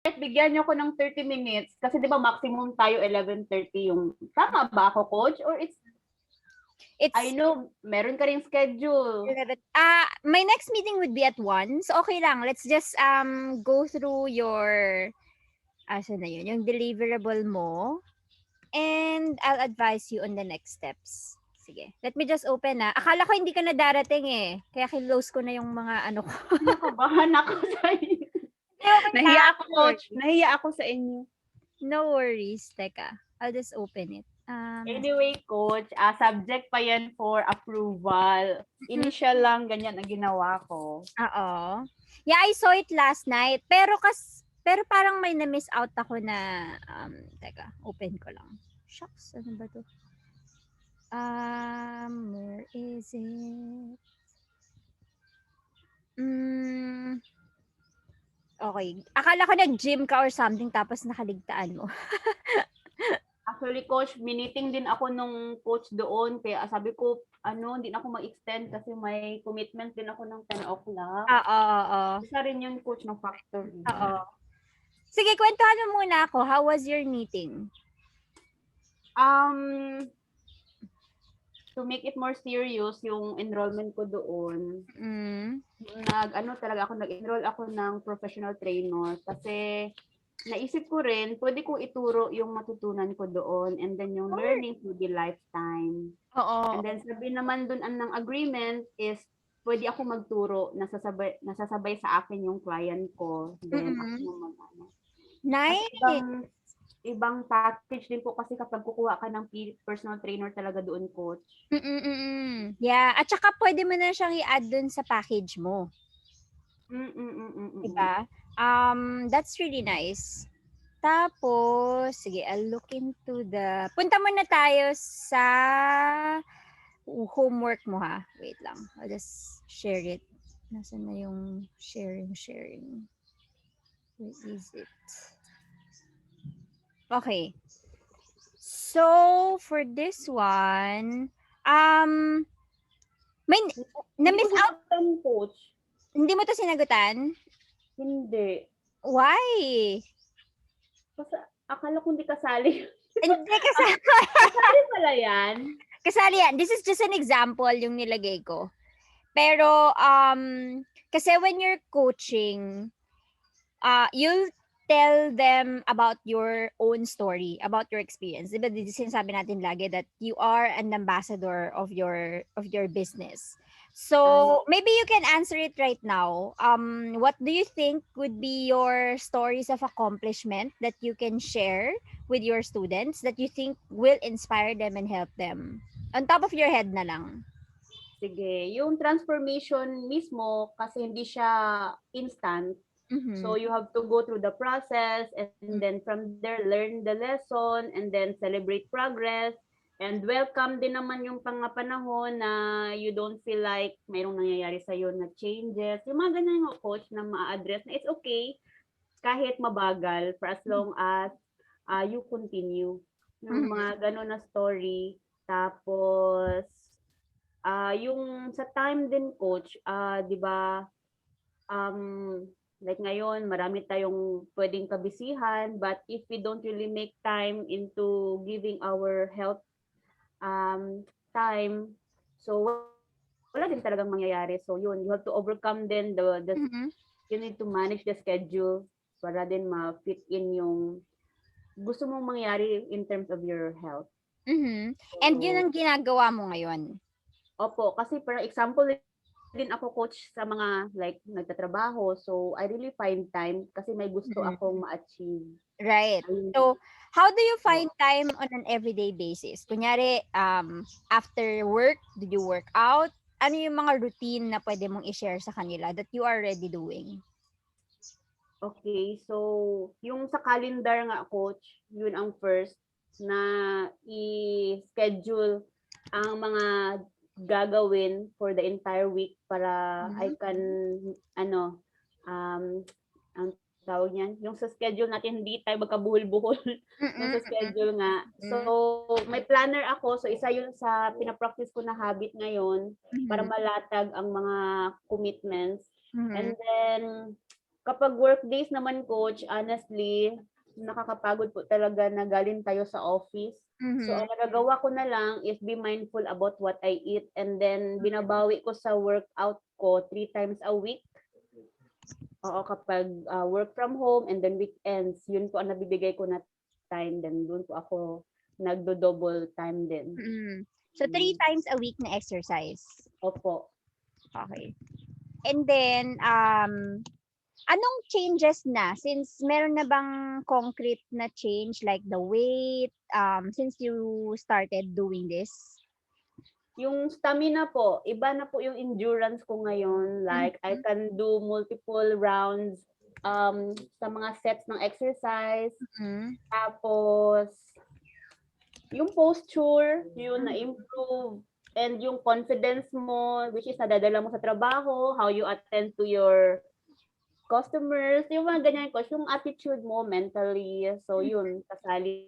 bigyan niyo ko ng 30 minutes kasi 'di ba maximum tayo 11:30 yung tama ba ako, coach? Or I It's know meron ka ring schedule. my next meeting would be at 1. So okay lang. Let's just go through your na yun, yung deliverable mo, and I'll advise you on the next steps. Sige. Let me just open na. Akala ko hindi ka na darating eh. Kaya close ko na yung mga ano ko. Kinakabahan ako sa inyo. Okay Nahiya lang. ako, coach. Nahiya ako sa inyo. No worries. Teka. I'll just open it. Anyway, coach, subject pa yan for approval. Initial lang, ganyan ang ginawa ko. Oo. Yeah, I saw it last night. Pero parang may na-miss out ako na, teka, open ko lang. Shucks, ano ba to? Where is it? Okay. Akala ko nag-gym ka or something tapos nakaligtaan mo. Actually, coach, miniting din ako nung coach doon. Kaya sabi ko, hindi na ako mag-extend kasi may commitment din ako ng 10 o'clock. Oo. Isa rin yung coach ng factor. Oo. Sige, kwentuhan mo muna ako. How was your meeting? To make it more serious, yung enrollment ko doon, nag-enroll ako ng professional trainer kasi naisip ko rin, pwede kong ituro yung matutunan ko doon and then yung learning to be lifetime. Oo. And then sabi naman doon ng agreement is pwede ako magturo, nasasabay sa akin yung client ko. Then ako naman Nice. Kasi ibang package din po kasi kapag kukuha ka ng personal trainer talaga doon, coach. Yeah, at saka pwede mo na siyang i-add doon sa package mo. Diba? That's really nice. Tapos, sige, I'll look into punta muna tayo sa homework mo ha. Wait lang. I'll just share it. Nasaan na yung sharing? Where is it? Okay. So, for this one, may na-miss out, coach. hindi mo to sinagutan? Hindi. Why? Kasi akala ko hindi kasali. Hindi kasali. Kasali pala yan. Kasali yan. This is just an example yung nilagay ko. Pero, kasi when you're coaching, you'll tell them about your own story, about your experience. Diba, sinasabi natin lagi that you are an ambassador of your business. So, maybe you can answer it right now. What do you think would be your stories of accomplishment that you can share with your students that you think will inspire them and help them? On top of your head na lang. Sige. Yung transformation mismo, kasi hindi siya instant. So you have to go through the process and then from there learn the lesson and then celebrate progress and welcome din naman yung panahon na you don't feel like mayroong nangyayari sa'yo na changes. Yung mga ganyan yung coach na ma-address na it's okay kahit mabagal for as long as you continue. Yung mga gano'n na story. Tapos, yung sa time din coach, 'di ba? Like ngayon, marami tayong pwedeng kabisihan, but if we don't really make time into giving our health time, so wala din talagang mangyayari. So yun, you have to overcome then you need to manage the schedule para din ma-fit in yung gusto mong mangyari in terms of your health. And yun ang ginagawa mo ngayon? Opo, kasi for example, din ako coach sa mga like nagtatrabaho. So I really find time kasi may gusto akong ma-achieve. Right. So how do you find time on an everyday basis? Kunyari, after work, do you work out? Ano yung mga routine na pwede mong i-share sa kanila that you are already doing? Okay, so yung sa calendar nga coach, yun ang first na i-schedule ang mga gagawin for the entire week para I can ang tawag niyan, yung sa schedule natin hindi tayo magkabuhol-buhol yung sa schedule nga. So may planner ako, so isa yun sa pinapractice ko na habit ngayon para malatag ang mga commitments. And then kapag work days naman, coach, honestly, nakakapagod po talaga na galing tayo sa office. So, ang nagagawa ko na lang is be mindful about what I eat, and then binabawi ko sa workout ko 3 times a week. Oo, kapag work from home and then weekends, yun po ang nabibigay ko na time, then doon po ako nagdo-double time din. So, 3 times a week na exercise. Opo. Okay. And then, anong changes na? Since meron na bang concrete na change like the weight, since you started doing this? Yung stamina po, iba na po yung endurance ko ngayon. Like, I can do multiple rounds sa mga sets ng exercise. Tapos, yung posture, yun na-improve. And yung confidence mo, which is nadadala mo sa trabaho, how you attend to your customers, yung mga ganyan ko, yung attitude mo mentally. So, yun, kasali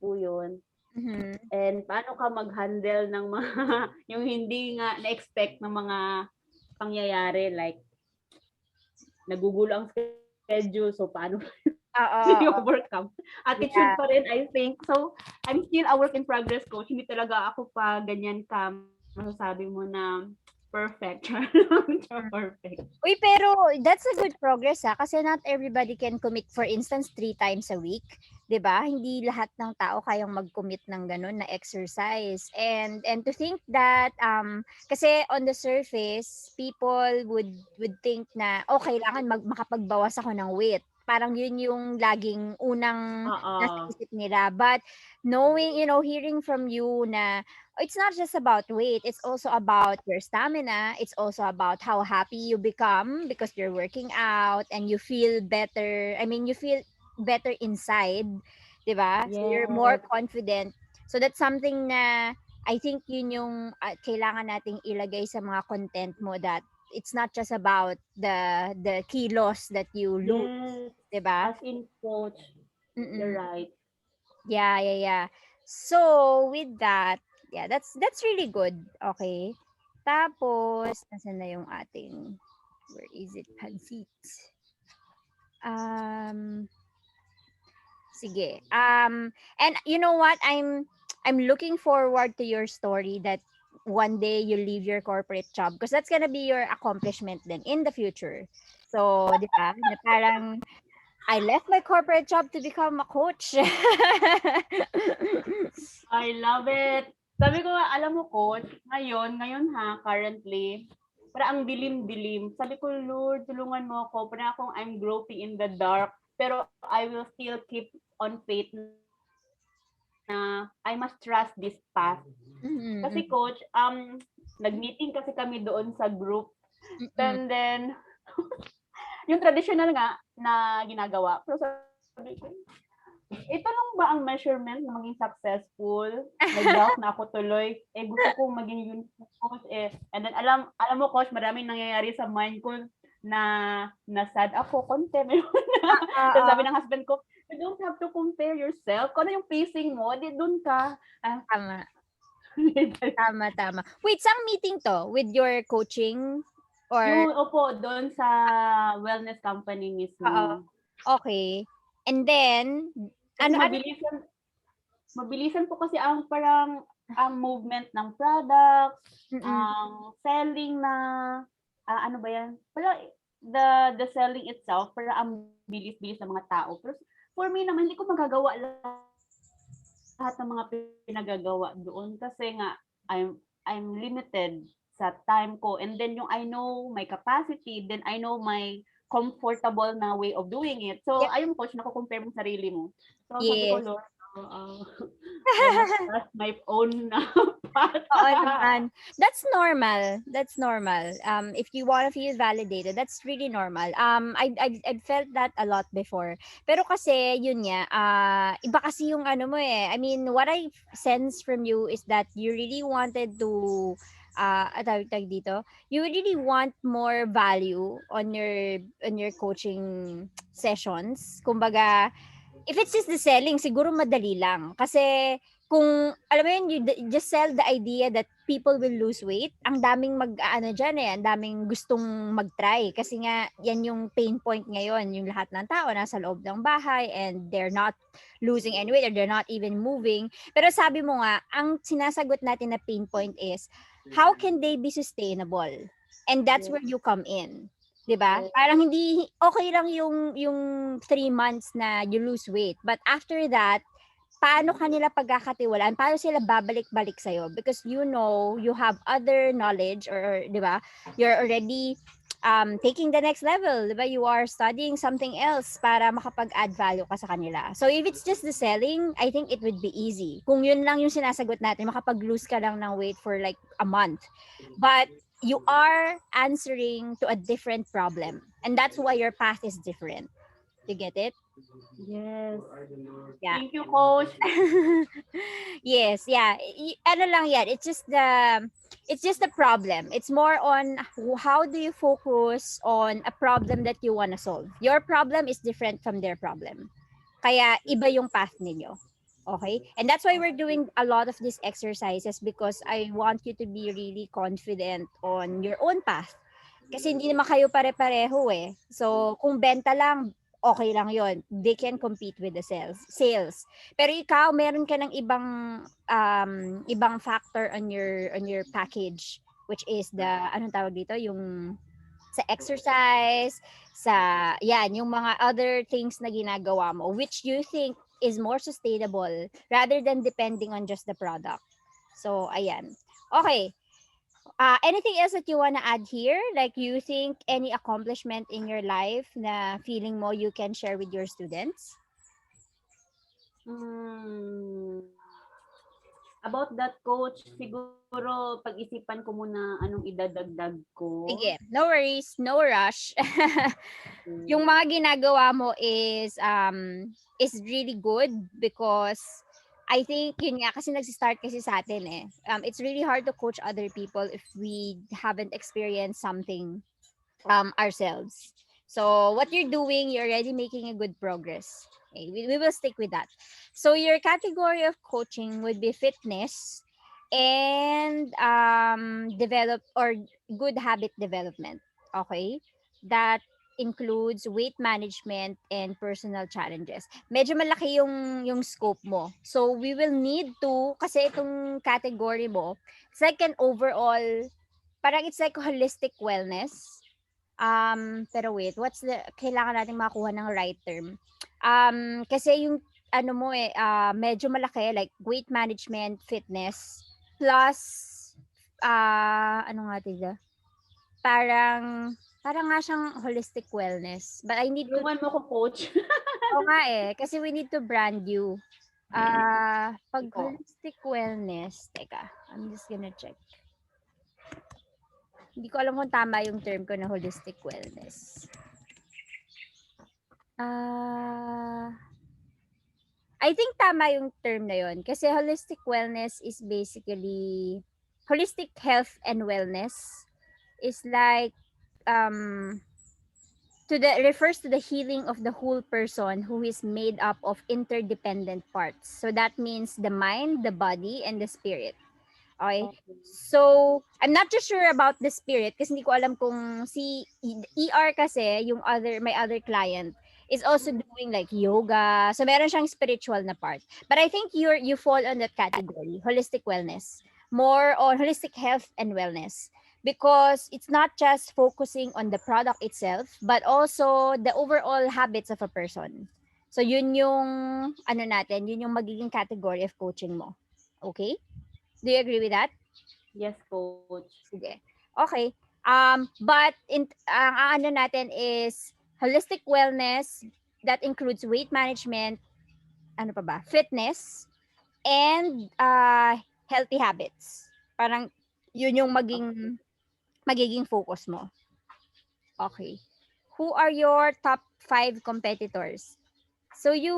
po yun. And paano ka mag-handle ng mga, yung hindi nga na-expect ng mga pangyayari, like, nagugulo ang schedule, so paano yung workout. Attitude pa rin, I think. So, I'm still a work in progress, coach. Hindi talaga ako pa ganyan ka masasabi mo na perfect. Perfect. Uy, pero that's a good progress kasi not everybody can commit, for instance, 3 times a week. 'Di ba? Hindi lahat ng tao kayang mag-commit ng ganun na exercise. And to think that kasi on the surface, people would think na kailangan makapagbawas ako ng weight. Parang yun yung laging unang nasa isip nila. But knowing, hearing from you na it's not just about weight, it's also about your stamina, it's also about how happy you become because you're working out and you feel better. I mean, you feel better inside, 'di ba? So you're more confident. So that's something na I think yun yung kailangan nating ilagay sa mga content mo, that it's not just about the kilos that you lose, 'di ba? As in, coach, you're right. Yeah. So with that, yeah, that's really good. Okay. Tapos, nasan na yung ating, where is it? Pansit. Sige. And you know what? I'm looking forward to your story that one day you leave your corporate job, because that's gonna be your accomplishment then in the future. So, di ba? Na parang, I left my corporate job to become a coach. I love it. Sabi ko, alam mo, coach, ngayon currently, parang ang dilim-dilim. Sabi ko, Lord, tulungan mo ako. Parang akong I'm groping in the dark. Pero I will still keep on faith na I must trust this path. Kasi, coach, nag-meeting kasi kami doon sa group. And then, yung traditional nga na ginagawa. Pero sabi ko, ito lang ba ang measurement na maging successful? Nag-doubt na ako tuloy. Gusto kong maging yun, coach. And then, alam mo, coach, maraming nangyayari sa mind ko na sad ako, konti. So, sabi ng husband ko, you don't have to compare yourself. Kung ano yung pacing mo, di doon ka. Tama. Wait, saan meeting to? With your coaching? Or... Opo, doon sa wellness company mismo. Okay. And then, mabilisan po kasi ang movement ng products, ang selling na, ano ba yan? Pero the selling itself, para ang bilis-bilis ng mga tao. Pero for me naman, hindi ko magagawa lahat ng mga pinagagawa doon kasi nga, I'm limited sa time ko. And then yung I know my capacity, then I know my comfortable na way of doing it. So, ayun, coach, nako-compare mo sarili mo. So, sabi ko, Lord, that's my own path. That's normal. If you want to feel validated, that's really normal. I felt that a lot before. Pero kasi, yun nga, iba kasi yung ano mo eh. I mean, what I sense from you is that you really wanted to tawag dito, you really want more value on your coaching sessions. Kumbaga, if it's just the selling, siguro madali lang. Kasi kung, alam mo yun, just sell the idea that people will lose weight, ang daming dyan ang daming gustong mag-try. Kasi nga, yan yung pain point ngayon. Yung lahat ng tao nasa loob ng bahay and they're not losing any weight or they're not even moving. Pero sabi mo nga, ang sinasagot natin na pain point is, how can they be sustainable? And that's where you come in. 'Di ba? Parang hindi okay lang yung 3 months na you lose weight, but after that, paano kanila pagkakatiwalaan? Paano sila babalik-balik sa because you know you have other knowledge or 'di ba? You're already taking the next level, 'di ba? You are studying something else para makapag-add value ka sa kanila. So if it's just the selling, I think it would be easy. Kung yun lang yung sinasagot natin, makapag-lose ka lang ng weight for like a month. But you are answering to a different problem. And that's why your path is different. You get it? Yes. Yeah. Thank you, Coach. Yes, yeah. Ano lang yan, it's just the problem. It's more on how do you focus on a problem that you want to solve. Your problem is different from their problem. Kaya iba yung path ninyo. Okay? And that's why we're doing a lot of these exercises because I want you to be really confident on your own path. Kasi hindi naman kayo pare-pareho eh. So, kung benta lang, okay lang yon. They can compete with the sales. Pero ikaw, meron ka ng ibang factor on your package, which is anong tawag dito? Yung sa exercise, yung mga other things na ginagawa mo, which you think is more sustainable rather than depending on just the product. So, ayan. Okay. Anything else that you want to add here? Like you think any accomplishment in your life na feeling mo you can share with your students? About that, Coach, siguro pag-isipan ko muna anong idadagdag ko. Sige, no worries, no rush. Yung mga ginagawa mo is really good because I think yun nga kasi nagsi-start kasi sa atin eh. It's really hard to coach other people if we haven't experienced something ourselves. So what you're doing, you're already making a good progress. Okay, we will stick with that. So your category of coaching would be fitness and develop or good habit development. Okay? That includes weight management and personal challenges. Medyo malaki yung scope mo. So we will need to kasi itong category mo, it's like an overall parang it's like holistic wellness. Pero wait, kailangan nating makuha ng right term. Kasi yung mo medyo malaki like weight management, fitness plus ano nga tida? Parang nga siyang holistic wellness. But I need to Tulungan mo ko, Coach. Oo nga eh, kasi we need to brand you. Pag holistic wellness, teka, I'm just gonna check. Hindi ko alam kung tama yung term ko na holistic wellness. I think tama yung term na yun. Kasi holistic wellness is basically, holistic health and wellness is like, refers to the healing of the whole person who is made up of interdependent parts. So that means the mind, the body, and the spirit. Okay? So, I'm not just sure about the spirit kasi hindi ko alam kung si ER kasi, my other client, is also doing like yoga. So, meron siyang spiritual na part. But I think you fall on that category, holistic wellness. More on holistic health and wellness. Because it's not just focusing on the product itself, but also the overall habits of a person. So, yun yung, yun yung magiging category of coaching mo. Okay? Do you agree with that? Yes, Coach. Sige. Okay. But ang natin is holistic wellness that includes weight management, fitness, and healthy habits. Parang yun yung magiging focus mo. Okay. Who are your top 5 competitors? So you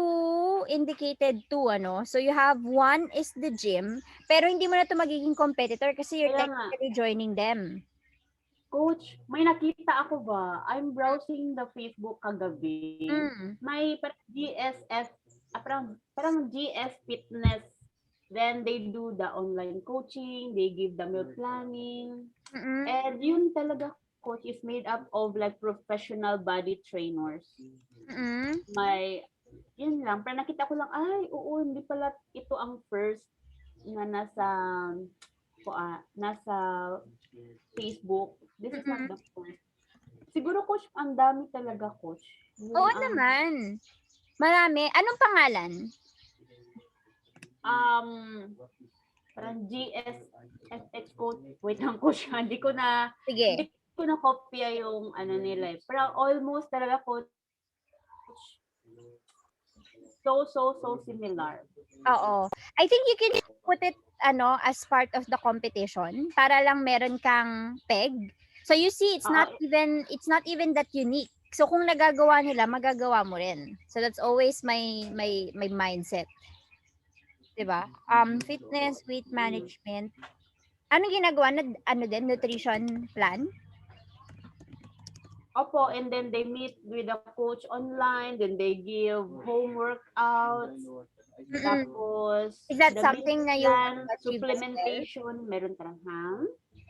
indicated 2, So you have 1 is the gym, pero hindi mo na 'to magiging competitor kasi you're technically joining them. Coach, may nakita ako I'm browsing the Facebook kagabi. May GSF parang GS Fitness. Then they do the online coaching, they give the meal planning. And yun talaga coach is made up of like professional body trainers. May, yun lang. Pero nakita ko lang, ay, oo, hindi pala ito ang first na nasa Facebook. This is not the first. Siguro coach, ang dami talaga coach. Oo naman. Marami. Anong pangalan? Parang GSFX coach. Wait lang coach, hindi ko na kopya yung ano nila eh. Pero almost talaga coach. So similar. Oo. I think you can put it as part of the competition para lang meron kang peg. So you see, it's not even that unique. So kung nagagawa nila, magagawa mo rin. So that's always my mindset. 'Di ba? Fitness, weight management. Ano ginagawa na din nutrition plan? Opo, and then they meet with the coach online, then they give home workouts. Tapos, is that something na you supplementation, meron tarang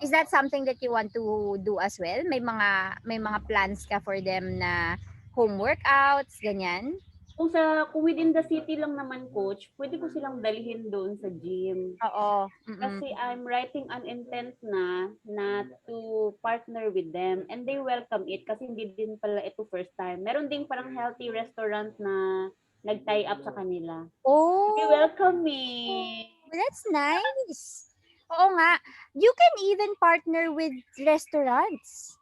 Is that something that you want to do as well? May mga plans ka for them na home workouts, ganyan? Kung within the city lang naman coach, pwede ko silang dalhin doon sa gym. Oo. Kasi I'm writing an intent na to partner with them and they welcome it kasi hindi din pala ito first time. Meron ding parang healthy restaurant na nag-tie up sa kanila. Oh. They welcome me. That's nice. Oo nga. You can even partner with restaurants.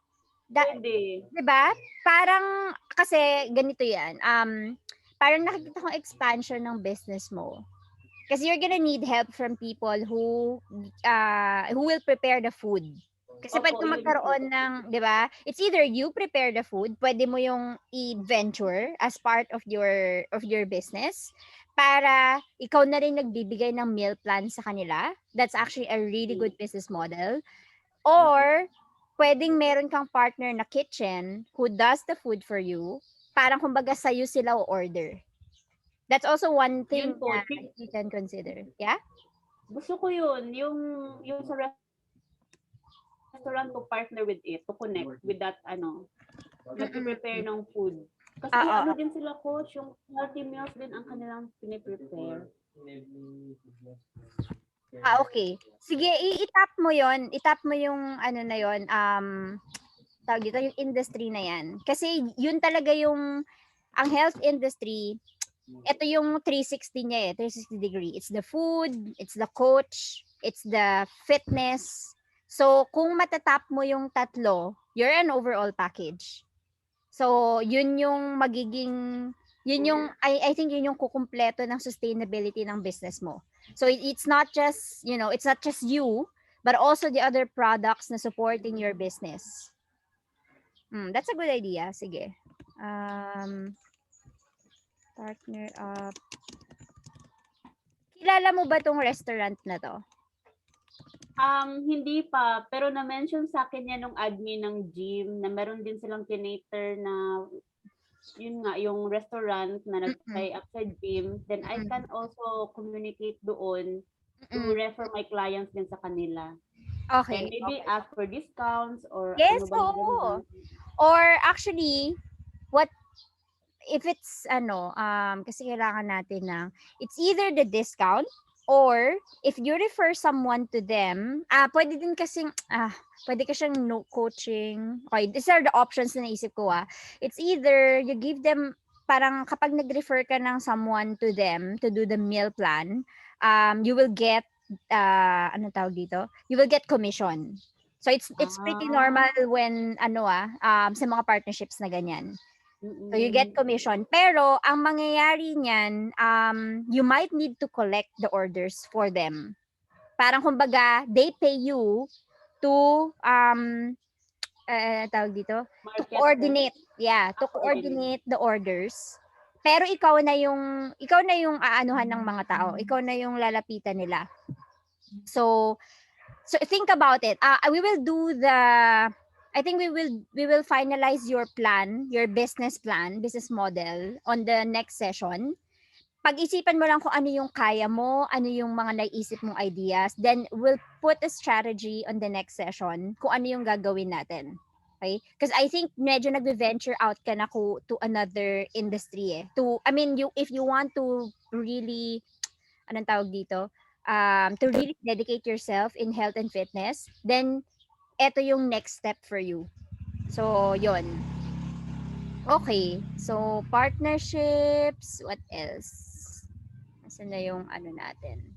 Pwede. Diba? Parang, kasi ganito yan. Parang nakikita kong expansion ng business mo. Kasi you're gonna need help from people who will prepare the food. Kasi pwede kang magkaroon ng, di ba? It's either you prepare the food, pwede mo yung i-venture as part of your business para ikaw na rin nagbibigay ng meal plan sa kanila. That's actually a really good business model. Or, pwedeng meron kang partner na kitchen who does the food for you. Parang kumbaga sa'yo sila o-order. That's also one thing that you can consider. Yeah? Gusto ko yun. Yung sa restaurant to partner with it, to connect with that, nag-prepare ng food. Kasi din sila coach, yung healthy meals din ang kanilang piniprepare. Okay. Sige, i-tap mo yon. I-tap mo yung na yon. Tawag dito, yung industry na yan. Kasi yun talaga yung, ang health industry, ito yung 360 niya 360 degree. It's the food, it's the coach, it's the fitness. So, kung matatap mo yung tatlo, you're an overall package. So, yun yung magiging, I think yun yung kukumpleto ng sustainability ng business mo. So, it's not just, it's not just you, but also the other products na supporting your business. That's a good idea. Sige. Partner up. Kilala mo ba tong restaurant na to? Hindi pa, pero na-mention sa akin yan ng admin ng gym na meron din silang tinator na yun nga, yung restaurant na nag-tie up sa gym. Then I can also communicate doon to refer my clients din sa kanila. Okay. And maybe ask for discounts or yes, oo. Or actually, if it's kasi kailangan natin ng, it's either the discount or if you refer someone to them, pwede din kasing, pwede ka siyang no coaching. Okay, these are the options na naisip ko. It's either you give them, parang kapag nag-refer ka ng someone to them to do the meal plan, you will get, you will get commission. So it's pretty normal when, sa mga partnerships na ganyan. So you get commission. Pero ang mangyayari niyan, you might need to collect the orders for them. Parang kumbaga, they pay you to to coordinate. Yeah, to coordinate the orders. Pero ikaw na yung aanuhan ng mga tao. Ikaw na yung lalapitan nila. So think about it. We will do I think we will finalize your plan, your business plan, business model on the next session. pag-isipan mo lang kung ano yung kaya mo, ano yung mga naisip mong ideas, then we'll put a strategy on the next session kung ano yung gagawin natin. Okay? Because I think medyo nag-venture out ka na to another industry eh. If you want to really, anong tawag dito? To really dedicate yourself in health and fitness, then eto yung next step for you. So, yon. Okay. So, partnerships, what else? Nasaan na yung ano natin?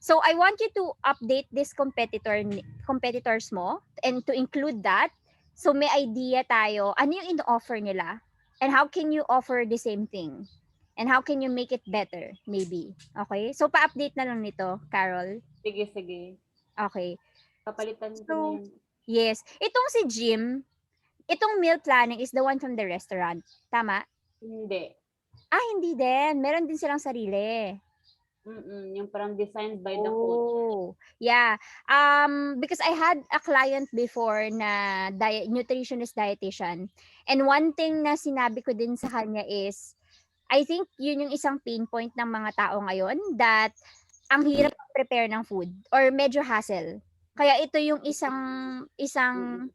So, I want you to update this competitors mo and to include that. So, may idea tayo, ano yung in-offer nila? And how can you offer the same thing? And how can you make it better, maybe? Okay? So, pa-update na lang nito, Carol. Sige. Okay. Papalitan ko na So, yan. yes. Itong si Jim, itong meal planning is the one from the restaurant. Tama? Hindi. Hindi din. Meron din silang sarili. Yung parang designed by the coach. Oh, yeah. Because I had a client before na nutritionist dietitian. And one thing na sinabi ko din sa kanya is, I think yun yung isang pain point ng mga tao ngayon, that ang hirap prepare ng food or medyo hassle. Kaya ito yung isang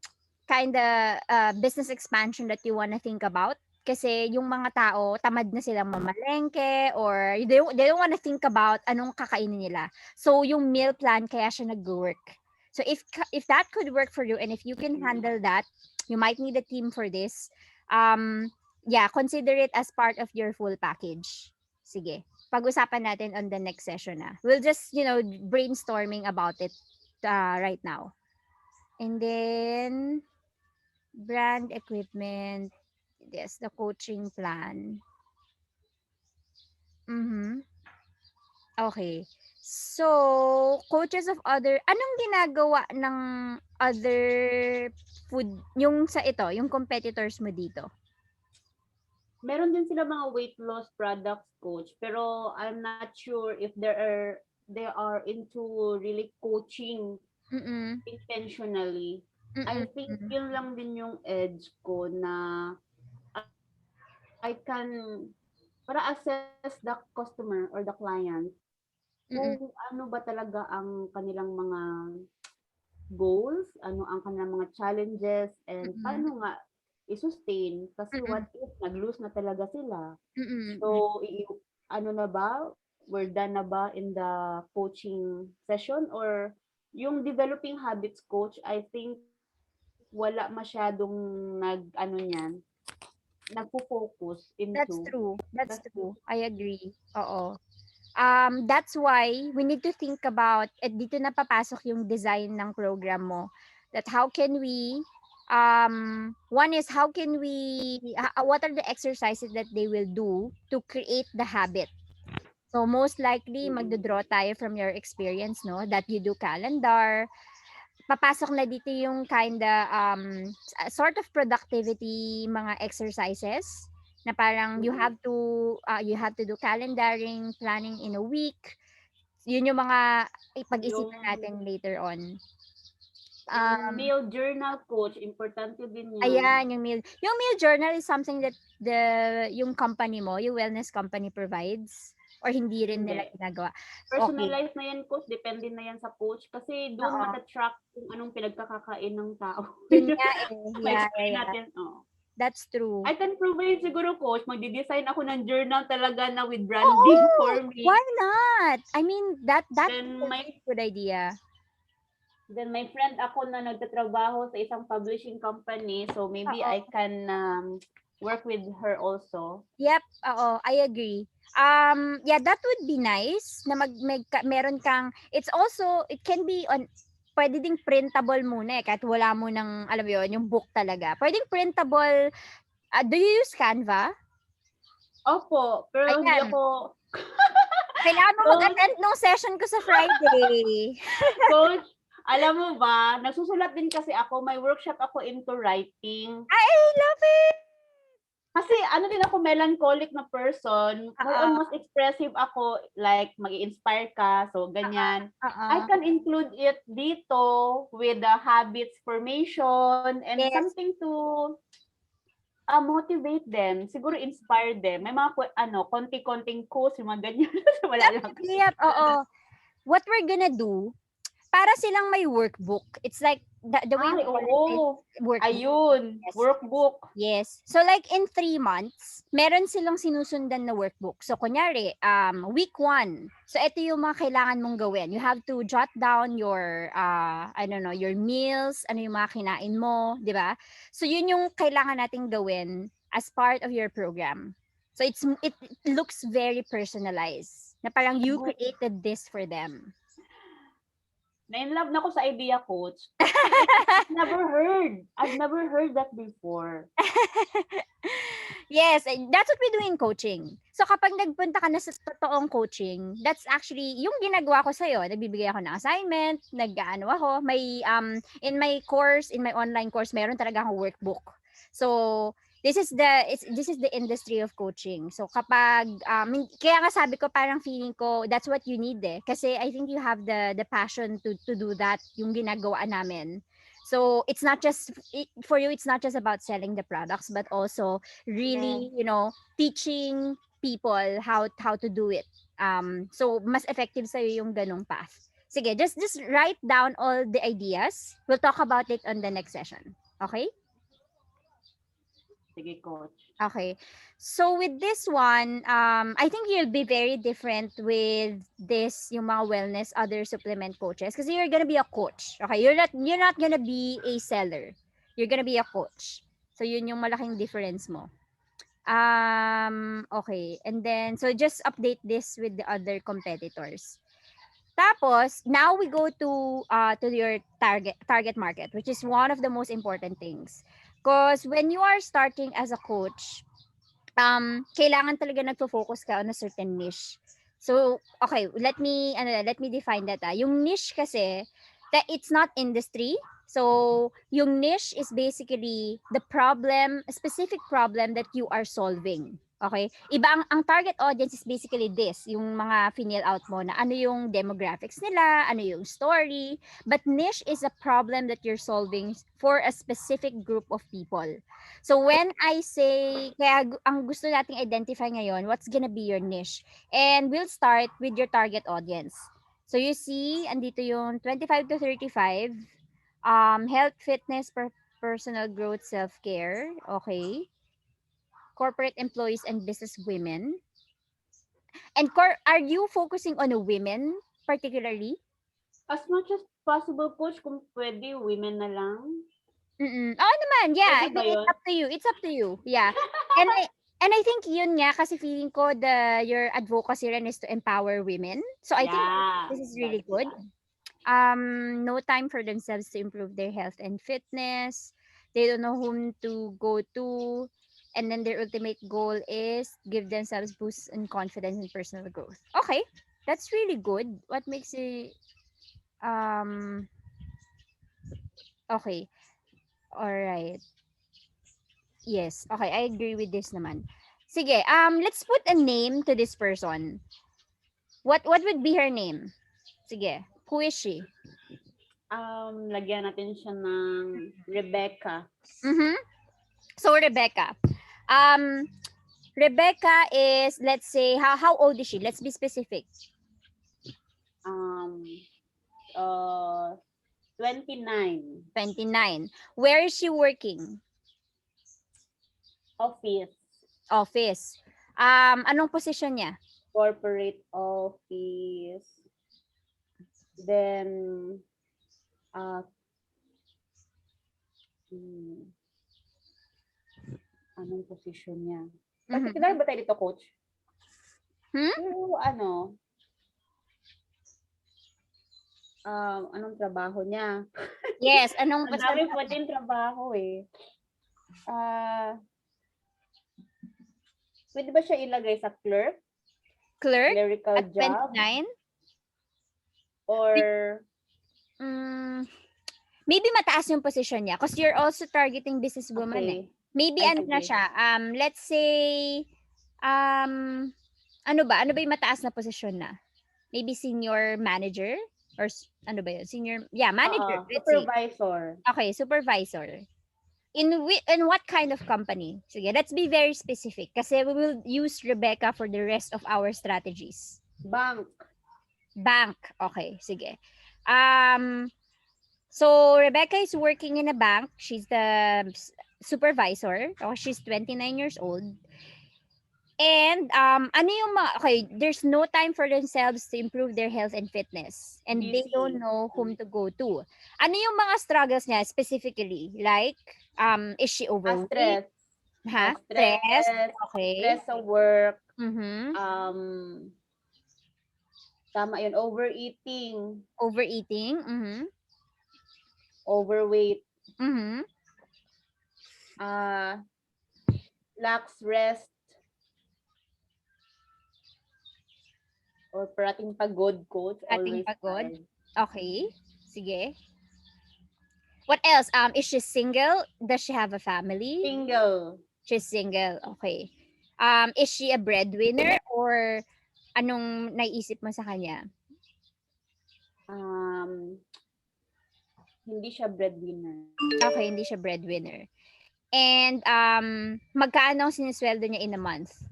kind of business expansion that you wanna think about. Kasi yung mga tao, tamad na silang mamalengke or they don't wanna think about anong kakainin nila. So, yung meal plan, kaya siya nag-work. So, if that could work for you and if you can handle that, you might need a team for this. Consider it as part of your full package. Sige. Pag-usapan natin on the next session na. We'll just, brainstorming about it right now. And then, brand equipment. Yes, the coaching plan. Okay. So, coaches of anong ginagawa ng other food, yung competitors mo dito? Meron din sila mga weight loss products, coach, pero I'm not sure if they are into really coaching intentionally. I think yun lang din yung edge ko na I can para assess the customer or the client kung ano ba talaga ang kanilang mga goals, ano ang kanilang mga challenges, and paano nga i-sustain. Kasi what if nag-lose na talaga sila? So, ano na ba? We're done na ba in the coaching session? Or yung developing habits coach, I think wala masyadong nagpo-focus into. That's true. I agree. Oo. That's why we need to think about, at dito na papasok yung design ng program mo, that how can we, one is how can we, what are the exercises that they will do to create the habit. So most likely, magdodraw tayo from your experience, no? That you do calendar. Papasok na dito yung sort of productivity mga exercises na parang you have to do calendaring, planning in a week. Yun yung mga ipag-isipan natin later on. Yung meal journal, coach, importante din yan. Ayan, yung meal journal is something that yung company mo, yung wellness company provides, or hindi rin nila ginagawa? Personalized na yan, coach. Depende na yan sa coach. Kasi doon matatrack kung anong pinagkakakain ng tao. Yun nga eh. Natin, That's true. I can provide siguro, coach. Magdi-design ako ng journal talaga na with branding for me. Why not? I mean, that's a good idea. Then my friend ako na nagtatrabaho sa isang publishing company. So maybe I can work with her also. Yep, I agree. That would be nice na meron kang, it can be pwede ding printable muna kahit wala mo ng, alam mo yun, yung book talaga. Pwedeng printable. Do you use Canva? Opo, pero hindi ako... Kailangan mo mag-attend nung session ko sa Friday. Coach, alam mo ba, nagsusulat din kasi ako, may workshop ako into writing. I love it! Kasi ano din ako, melancholic na person. More on mas expressive ako, like mag-inspire ka, so ganyan. I can include it dito with the habits formation and something to Motivate them. Siguro inspire them. May mga konti-konting quotes, yung mga ganyan. Wala lang. Yep, oo. What we're gonna do, para silang may workbook. It's like, the way we Ay, call it is oo. workbook. Ayun. Yes. Workbook. Yes. So like in 3 months, meron silang sinusundan na workbook. So kunyari, week 1. So ito yung mga kailangan mong gawin. You have to jot down your, I don't know, your meals, ano yung mga kinain mo, di ba? So yun yung kailangan nating gawin as part of your program. So it looks very personalized. Na parang you created this for them. Na-in-love na ako sa idea, coach. I've never heard that before. Yes, that's what we do in coaching. So kapag nagpunta ka na sa totoong coaching, that's actually yung ginagawa ko sa'yo. Nagbibigay ako ng assignment, nag-ano ako. May, in my course, in my online course, meron talaga akong workbook. So, this is the industry of coaching. So kapag kaya nga sabi ko, parang feeling ko that's what you need kasi I think you have the passion to do that, yung ginagawa namin. So it's not just for you, it's not just about selling the products, but also really, teaching people how to do it. So mas effective sa yung ganung path. Sige, just write down all the ideas. We'll talk about it on the next session. Okay? Sige, coach. Okay. So with this one, I think you'll be very different with this, yung mga wellness, other supplement coaches, because you're gonna be a coach. Okay, you're not gonna be a seller. You're gonna be a coach. So yun yung malaking difference mo. Okay, and then so just update this with the other competitors. Tapos now we go to your target market, which is one of the most important things. Because when you are starting as a coach, kailangan talaga nagfo-focus ka on a certain niche. So, okay, let me define that. Yung niche kasi, that it's not industry. So, yung niche is basically the problem, a specific problem that you are solving. Okay? Iba ang target audience is basically this, yung mga final out mo na ano yung demographics nila, ano yung story, but niche is a problem that you're solving for a specific group of people. So when I say, kaya ang gusto nating identify ngayon, what's gonna be your niche? And we'll start with your target audience. So you see, andito yung 25 to 35, health, fitness, personal growth, self-care, okay. Corporate employees and business women. And are you focusing on a women particularly? As much as possible, coach, kung pwede, women na lang. Oo naman, yeah. Pwede ba It's yun? up to you. It's up to you. Yeah. And I think yun nga kasi feeling ko your advocacy rin is to empower women. So I think this is really good. No time for themselves to improve their health and fitness. They don't know whom to go to. And then their ultimate goal is give themselves boost in confidence and personal growth. Okay. That's really good. What makes it okay. All right. Yes. Okay, I agree with this naman. Sige, let's put a name to this person. What would be her name? Sige, who is she? Lagyan natin siya ng Rebecca. So Rebecca. Rebecca is, let's say, how old is she? Let's be specific. 29. 29. Where is she working? Office. Anong position niya? Corporate office. Then, anong position niya? Particular ba tayo dito, coach? Pero anong trabaho niya? Yes, anong Ang dami po din trabaho eh. Pwede ba siya ilagay sa clerk? Clerk? Clerical at job? 29? Or maybe mataas yung position niya because you're also targeting businesswoman eh. Maybe na siya, let's say, ano ba yung mataas na position na? Maybe senior manager? Or ano ba yun? Senior, manager. Supervisor. Okay, supervisor. In what kind of company? Sige, let's be very specific kasi we will use Rebecca for the rest of our strategies. Bank. Bank. Okay, sige. So Rebecca is working in a bank. She's the supervisor. Oh, she's 29 years old. And ano yung mga, okay, there's no time for themselves to improve their health and fitness. And they don't Busy. know whom to go to. Ano yung mga struggles niya specifically? Like, is she overweight? Stress. Ha? Stress? Stress. Okay. Stress sa work. Mm-hmm. Tama yun. Overeating. Overeating? Mm-hmm. Overweight. Mm-hmm. Lacks rest. Or parating pagod, coach. Ating Always pagod. tired. Okay. Sige. What else? Is she single? Does she have a family? Single. She's single. Okay. Is she a breadwinner or anong naiisip mo sa kanya? Hindi siya breadwinner. Okay, hindi siya breadwinner. And magkano ang sinisweldo niya in a month?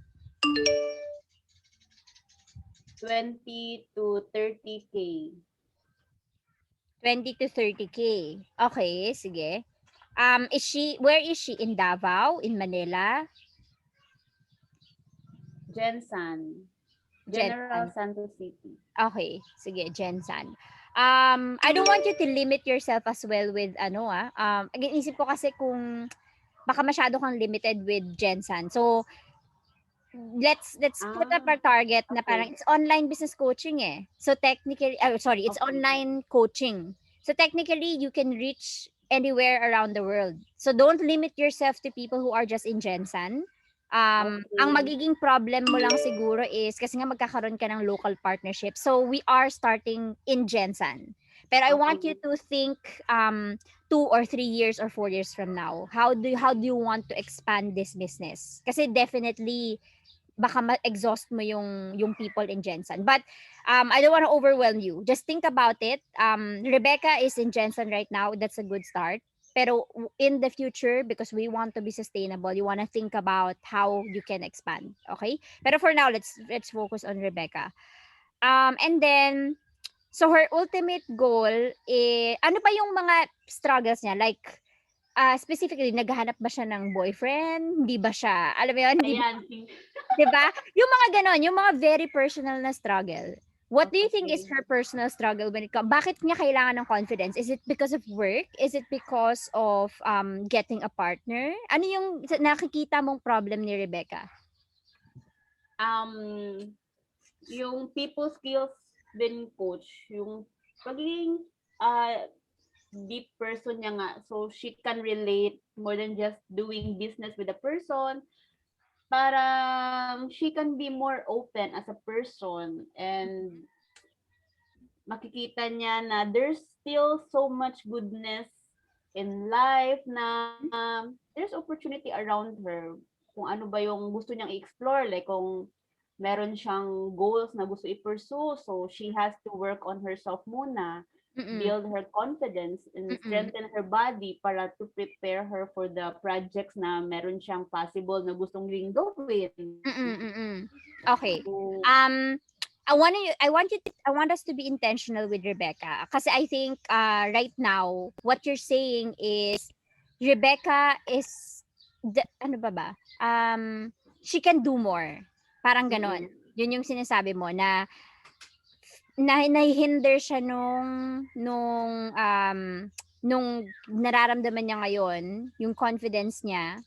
20 to 30K. 20 to 30K. Okay, sige. Where is she? In Davao? In Manila? Gensan. General Santos City. Okay, sige, Gensan. I don't want you to limit yourself as well with inisip ko kasi kung baka masyado kang limited with Gensan. So, let's put up our target na parang it's online business coaching eh. So technically, it's online coaching. So technically, you can reach anywhere around the world. So don't limit yourself to people who are just in Gensan. Ang magiging problem mo lang siguro is kasi nga magkakaroon ka ng local partnership. So we are starting in Gensan. Pero I want you to think 2 or 3 years or 4 years from now. How do you want to expand this business? Kasi definitely baka ma-exhaust mo yung people in Gensan. But I don't want to overwhelm you. Just think about it. Rebecca is in Gensan right now. That's a good start. Pero in the future, because we want to be sustainable, you want to think about how you can expand. Okay? Pero for now, let's focus on Rebecca. And then, so her ultimate goal, ano pa yung mga struggles niya? Like, specifically, naghahanap ba siya ng boyfriend? Hindi ba siya, alam mo yun? Ayan. Diba? Yung mga ganon, yung mga very personal na struggle. What do you think is her personal struggle when it comes? Bakit niya kailangan ng confidence? Is it because of work? Is it because of getting a partner? Ano yung nakikita mong problem ni Rebecca? Yung people skills din, coach. Yung pagiging deep person niya nga. So she can relate more than just doing business with a person. Parang she can be more open as a person and makikita niya na there's still so much goodness in life na there's opportunity around her. Kung ano ba yung gusto niyang i-explore, like kung meron siyang goals na gusto i-pursue, so she has to work on herself muna, build her confidence and strengthen her body para to prepare her for the projects na meron siyang possible na gustong gawin. Okay. I want us to be intentional with Rebecca kasi I think right now what you're saying is Rebecca is she can do more. Parang ganon. Yun yung sinasabi mo na nahihinder siya nung nararamdaman niya ngayon, yung confidence niya.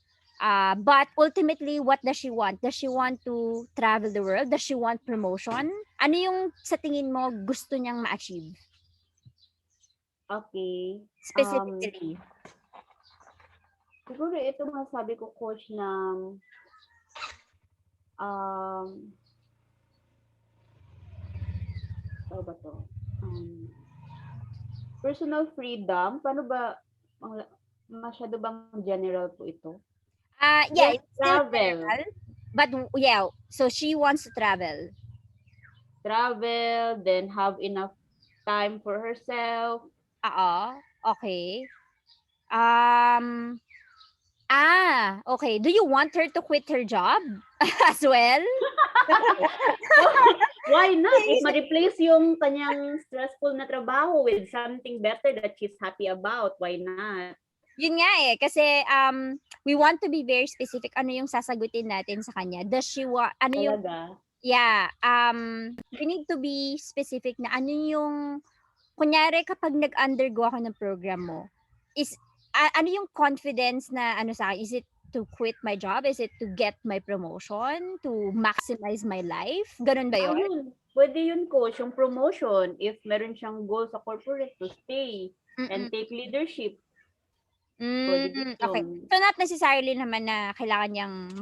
But ultimately, what does she want? Does she want to travel the world? Does she want promotion? Ano yung sa tingin mo gusto niyang ma-achieve? Okay. Specifically. Siguro ito masabi ko, coach, na ano ba to? Personal freedom. Paano ba? Masyado bang general po ito? Yeah, it's still travel. general, but yeah, so she wants to travel. Travel, then have enough time for herself. Okay. Okay. Do you want her to quit her job as well? Why not? If ma-replace yung kanyang stressful na trabaho with something better that she's happy about, why not? Yun nga eh, kasi we want to be very specific ano yung sasagutin natin sa kanya. Does she want, ano yung, Talaga. yeah, we need to be specific na ano yung, kunyari kapag nag-undergo ako ng program mo, is, ano yung confidence na ano sa akin? Is it to quit my job? Is it to get my promotion? To maximize my life? Ganun ba yun? Ayun, pwede yun, coach, yung promotion. If meron siyang goal sa corporate to stay and take leadership, pwede din Okay. yun. So not necessarily naman na kailangan niyang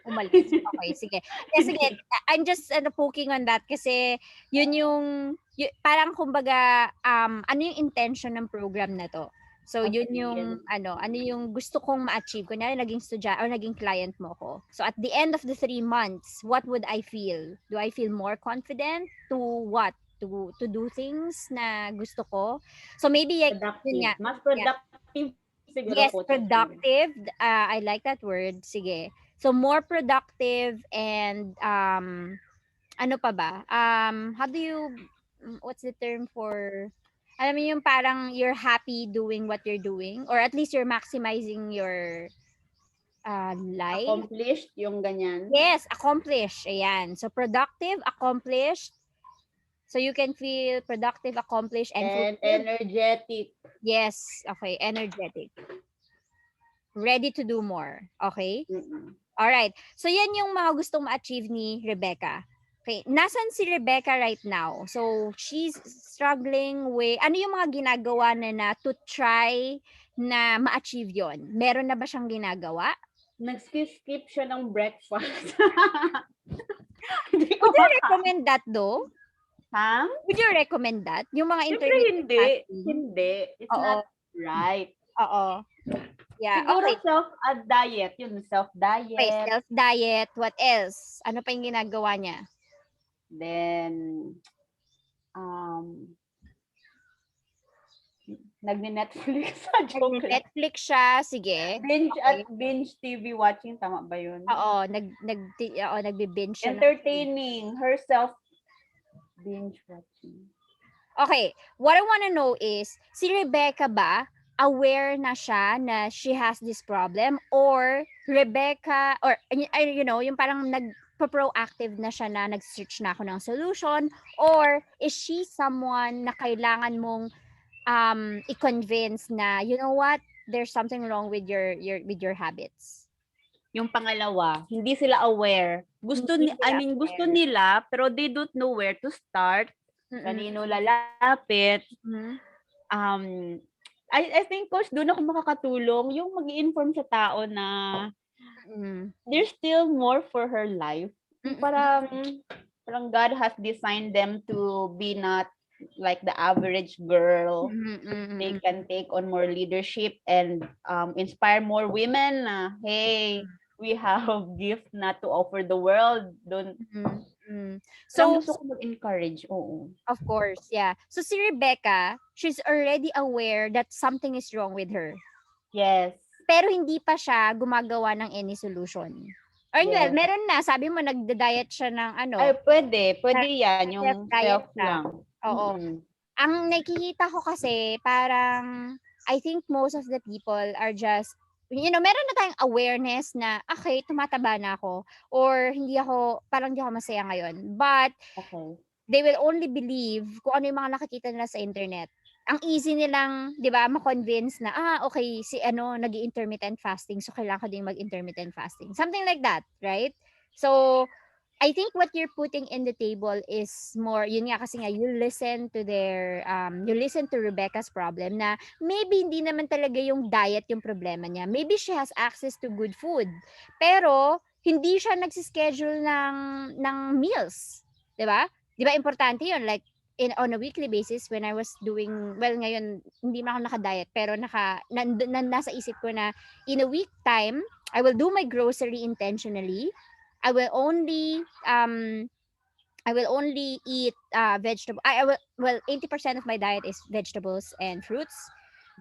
umalis. Okay, sige. Sige, I'm just poking on that kasi yun yung parang kumbaga ano yung intention ng program na to. So yun yung ano yung gusto kong ma-achieve. Kunyari naging student or naging client mo ko. So at the end of the 3 months, what would I feel? Do I feel more confident to what? To do things na gusto ko? So maybe yun Productive. nga. Mas productive siguro, Yes, coach. productive. I like that word. Sige. So more productive and ano pa ba? How do you what's the term for, alam mo yung parang you're happy doing what you're doing or at least you're maximizing your life. Accomplished yung ganyan. Yes, accomplished. Ayan. So productive, accomplished. So you can feel productive, accomplished, and fulfilled. Energetic. Yes. Okay. Energetic. Ready to do more. Okay? Alright. So, yan yung mga gustong ma-achieve ni Rebecca. Okay. Nasaan si Rebecca right now? So, she's struggling with, ano yung mga ginagawa na to try na ma-achieve yon? Meron na ba siyang ginagawa? Nag-skip siya ng breakfast. Would you recommend that though? Ha? Would you recommend that? Yung mga Siyempre intermittent fasting? Hindi. It's not right. Oo. Yeah, Siguro okay. Self-diet. Yun, self-diet. Okay, self-diet. What else? Ano pa yung ginagawa niya? Then, nagne-Netflix. Netflix siya, sige. Binge TV watching, tama ba yun? Oo, nagbi-binge siya. Entertaining herself. Binge watching. Okay, what I wanna know is, si Rebecca ba, aware na siya na she has this problem, or Rebecca, or you know, yung parang proactive na siya na nag-search na ako ng solution, or is she someone na kailangan mong i-convince na, you know what, there's something wrong with your habits? Yung pangalawa, hindi sila aware. Gusto nila, pero they don't know where to start. Kanino lalapit. I think, coach, doon ako makakatulong yung mag-i-inform sa tao na there's still more for her life. Parang God has designed them to be not like the average girl. They can take on more leadership and inspire more women na, hey, we have gift na to offer the world. So, gusto ko mag-encourage. Oo. Of course, yeah. So, si Rebecca, she's already aware that something is wrong with her. Yes. Pero hindi pa siya gumagawa ng any solution. Or well, meron na. Sabi mo, nagda-diet siya ng ano. Ay, pwede. Pwede yan. Yung self lang. Oo. Ang nakikita ko kasi, parang, I think most of the people are just, you know, meron na tayong awareness na, okay, tumataba na ako. Or parang hindi ako masaya ngayon. But, they will only believe kung ano yung mga nakikita nila sa internet. Ang easy nilang, di ba, ma-convince na, okay, si nag-intermittent fasting, so kailangan ko din mag-intermittent fasting. Something like that, right? So, I think what you're putting in the table is more, yun nga kasi nga, you listen to Rebecca's problem na maybe hindi naman talaga yung diet yung problema niya. Maybe she has access to good food. Pero, hindi siya nagsischedule ng meals. Diba? Diba importante yun? Like, on a weekly basis, when I was doing, well, ngayon, hindi na ako naka-diet, pero nasa isip ko na, in a week time, I will do my grocery intentionally. I will only eat vegetable. 80% of my diet is vegetables and fruits.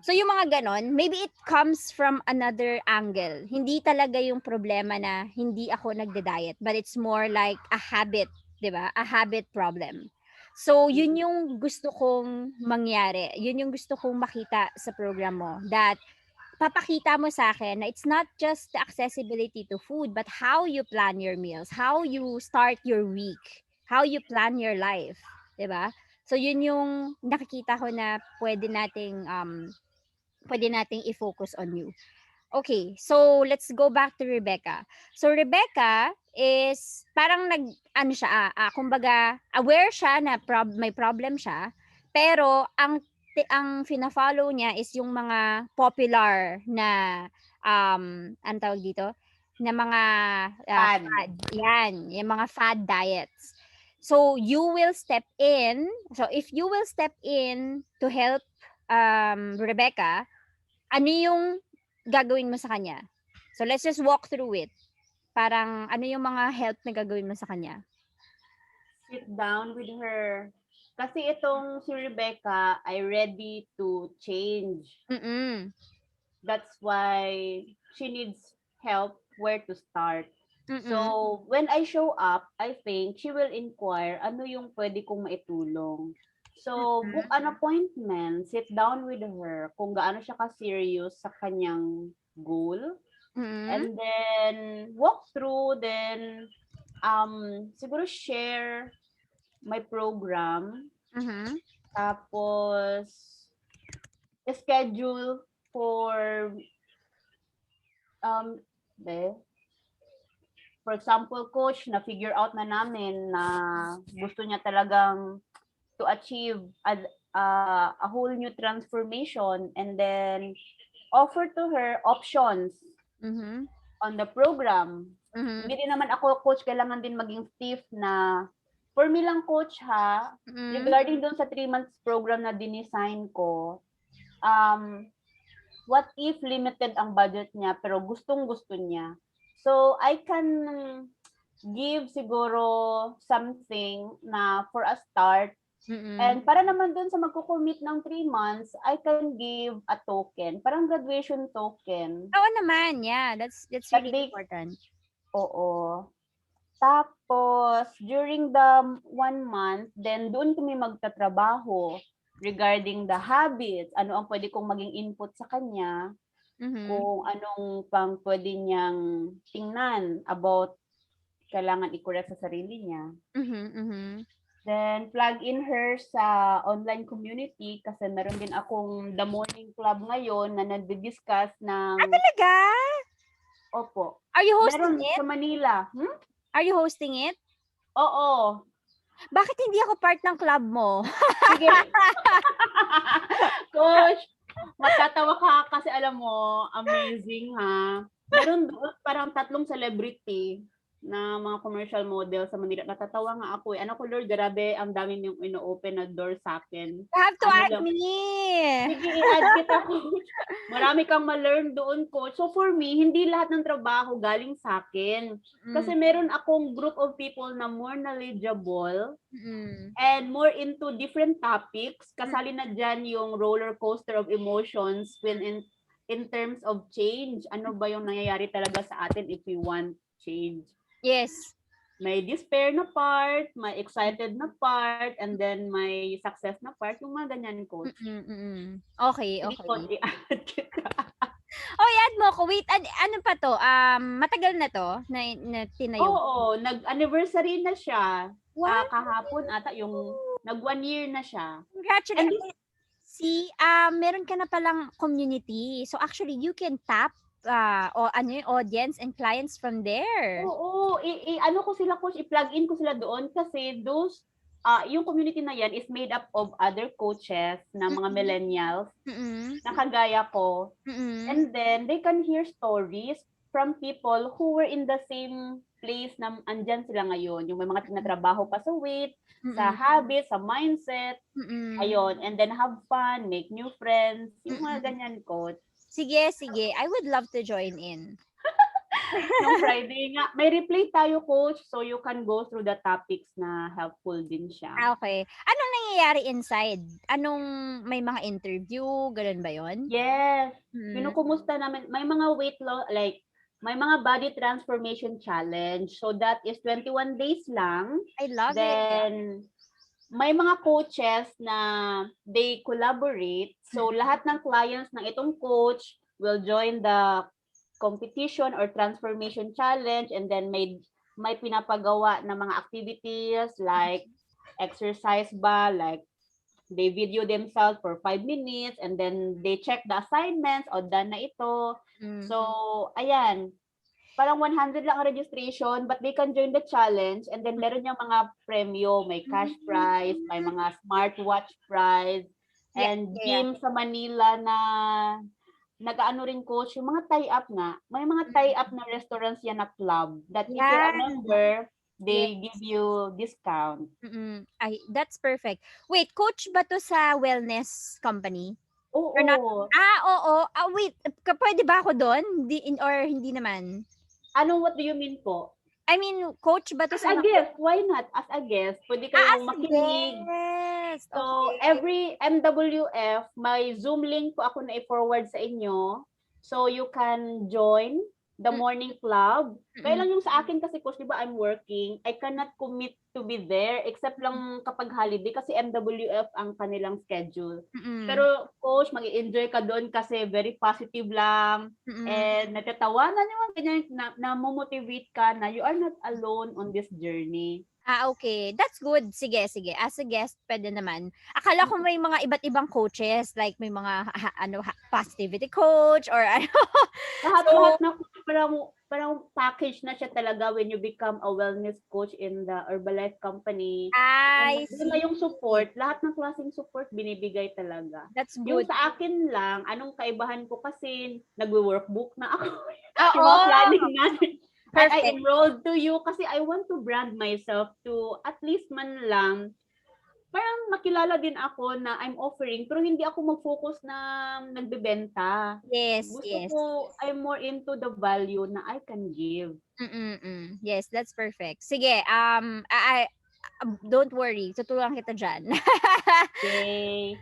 So yung mga ganon, maybe it comes from another angle. Hindi talaga yung problema na hindi ako nagda-diet, but it's more like a habit, 'di ba? A habit problem. So yun yung gusto kong mangyari. Yun yung gusto kong makita sa program mo, that papakita mo sa akin na it's not just the accessibility to food, but how you plan your meals, how you start your week, how you plan your life, 'di ba? So yun yung nakikita ko na pwede nating i-focus on you. Okay, so let's go back to Rebecca. So Rebecca is parang ano siya, kumbaga aware siya na may problem siya, pero ang fina-follow niya is yung mga popular na ano tawag dito? Na mga Fad. fad. Yan, yung mga fad diets. So you will step in. So if you will step in to help Rebecca, ano yung gagawin mo sa kanya? So let's just walk through it. Parang ano yung mga help na gagawin mo sa kanya? Sit down with her. Kasi itong si Rebecca ay ready to change. Mm-mm. That's why she needs help where to start. Mm-mm. So, when I show up, I think she will inquire ano yung pwede kong maitulong. So, book an appointment, sit down with her kung gaano siya ka-serious sa kanyang goal. And then, walk through, then, siguro share my program. Tapos, schedule for, for example, coach, na figure out na namin na gusto niya talagang to achieve a whole new transformation, and then offer to her options on the program. Hindi din naman ako, coach, kailangan din maging stiff na for me lang, coach, ha, regarding doon sa 3 months program na dinesign ko, what if limited ang budget niya pero gustong-gusto niya? So, I can give siguro something na for a start. And para naman dun sa magko-commit ng 3 months, I can give a token. Parang graduation token. Oo naman, yeah. That's really important. Oo. Tapos, during the 1 month, then doon kami magtatrabaho regarding the habits, ano ang pwede kong maging input sa kanya, kung anong pang pwede niyang tingnan about kailangan i-correct sa sarili niya. Then, plug in her sa online community kasi meron din akong The Morning Club ngayon na nagdi-discuss ng... talaga? Opo. Are you hosting meron it? sa Manila. Are you hosting it? Oo. Bakit hindi ako part ng club mo? Sige. Coach, matatawa ka kasi alam mo, amazing ha. Meron doon parang 3 celebrity na mga commercial model sa Manila. Natatawa nga ako eh. Ano ko, Lord, grabe, ang dami niyong ino-open na door sa akin. You have to add me. Sige, i-add kita, coach. Marami kang ma-learn doon, coach. So for me, hindi lahat ng trabaho galing sa akin. Kasi meron akong group of people na more knowledgeable and more into different topics. Kasali na dyan yung roller coaster of emotions when in terms of change. Ano ba yung nangyayari talaga sa atin if we want change? Yes. May despair na part, may excited na part, and then may success na part. Yung mga ganyan, coach. Okay, Sige, okay. coach, i-add kita. i-add mo ako. Wait, ano pa to? Matagal na to na tinayo? Oo, nag-anniversary na siya. Wow. Kahapon ata yung nag 1 year na siya. Congratulations. See, meron ka na palang community. So actually, you can tap audience and clients from there. Oo, ano ko sila, coach, i-plug in ko sila doon kasi those yung community na yan is made up of other coaches na mga millennials na kagaya ko. And then they can hear stories from people who were in the same place na andyan sila ngayon. Yung may mga tinatrabaho pa sa weight, sa habits, sa mindset. Ayun. And then have fun, make new friends. Yung mga ganyan, coach. Sige. I would love to join in. Yung Friday nga. May replay tayo, coach, so you can go through the topics na helpful din siya. Okay. Anong nangyayari inside? May mga interview, ganun ba yun? Yes. Kinukumusta namin. May mga weight loss, like, may mga body transformation challenge. So that is 21 days lang. I love it. Then, may mga coaches na they collaborate. So, lahat ng clients ng itong coach will join the competition or transformation challenge, and then may pinapagawa na mga activities like exercise ba, like they video themselves for 5 minutes and then they check the assignments o done na ito. So, ayan, parang 100 lang ang registration, but they can join the challenge, and then meron yung mga premyo, may cash prize, may mga smartwatch prize, and gym sa Manila na nag-ano rin coach, yung mga tie-up nga, may mga tie-up na restaurants yan na club that if you're a member, they give you discount. That's perfect. Wait, coach ba to sa wellness company? Oo. Or not? Oo. Wait, pwede ba ako doon? Or hindi naman? What do you mean po? I mean, coach ba to as a guest? Why not? As a guest, pwede kayong makinig. Yes. So, every MWF, may Zoom link po ako na i-forward sa inyo. So, you can join the morning club. Kaya lang yung sa akin kasi, coach, di ba I'm working, I cannot commit to be there except lang kapag holiday kasi MWF ang kanilang schedule. Pero, coach, mag-i-enjoy ka doon kasi very positive lang. And natatawanan naman ganyan, na-motivate ka na you are not alone on this journey. Okay. That's good. Sige. As a guest, pwede naman. Akala ko may mga iba't ibang coaches, like may mga positivity coach or ano. Lahat na parang package na siya talaga when you become a wellness coach in the Herbalife company. Yun na yung support. Lahat ng klaseng support binibigay talaga. That's good. Yung sa akin lang, anong kaibahan ko kasi nagwo-workbook na ako. Yung mga planning natin. And I enrolled to you kasi I want to brand myself to at least man lang parang makilala din ako na I'm offering pero hindi ako mag-focus na nagbebenta. Gusto ko I'm more into the value na I can give. Yes, that's perfect. Sige, I don't worry, tutulungan kita dyan. Okay.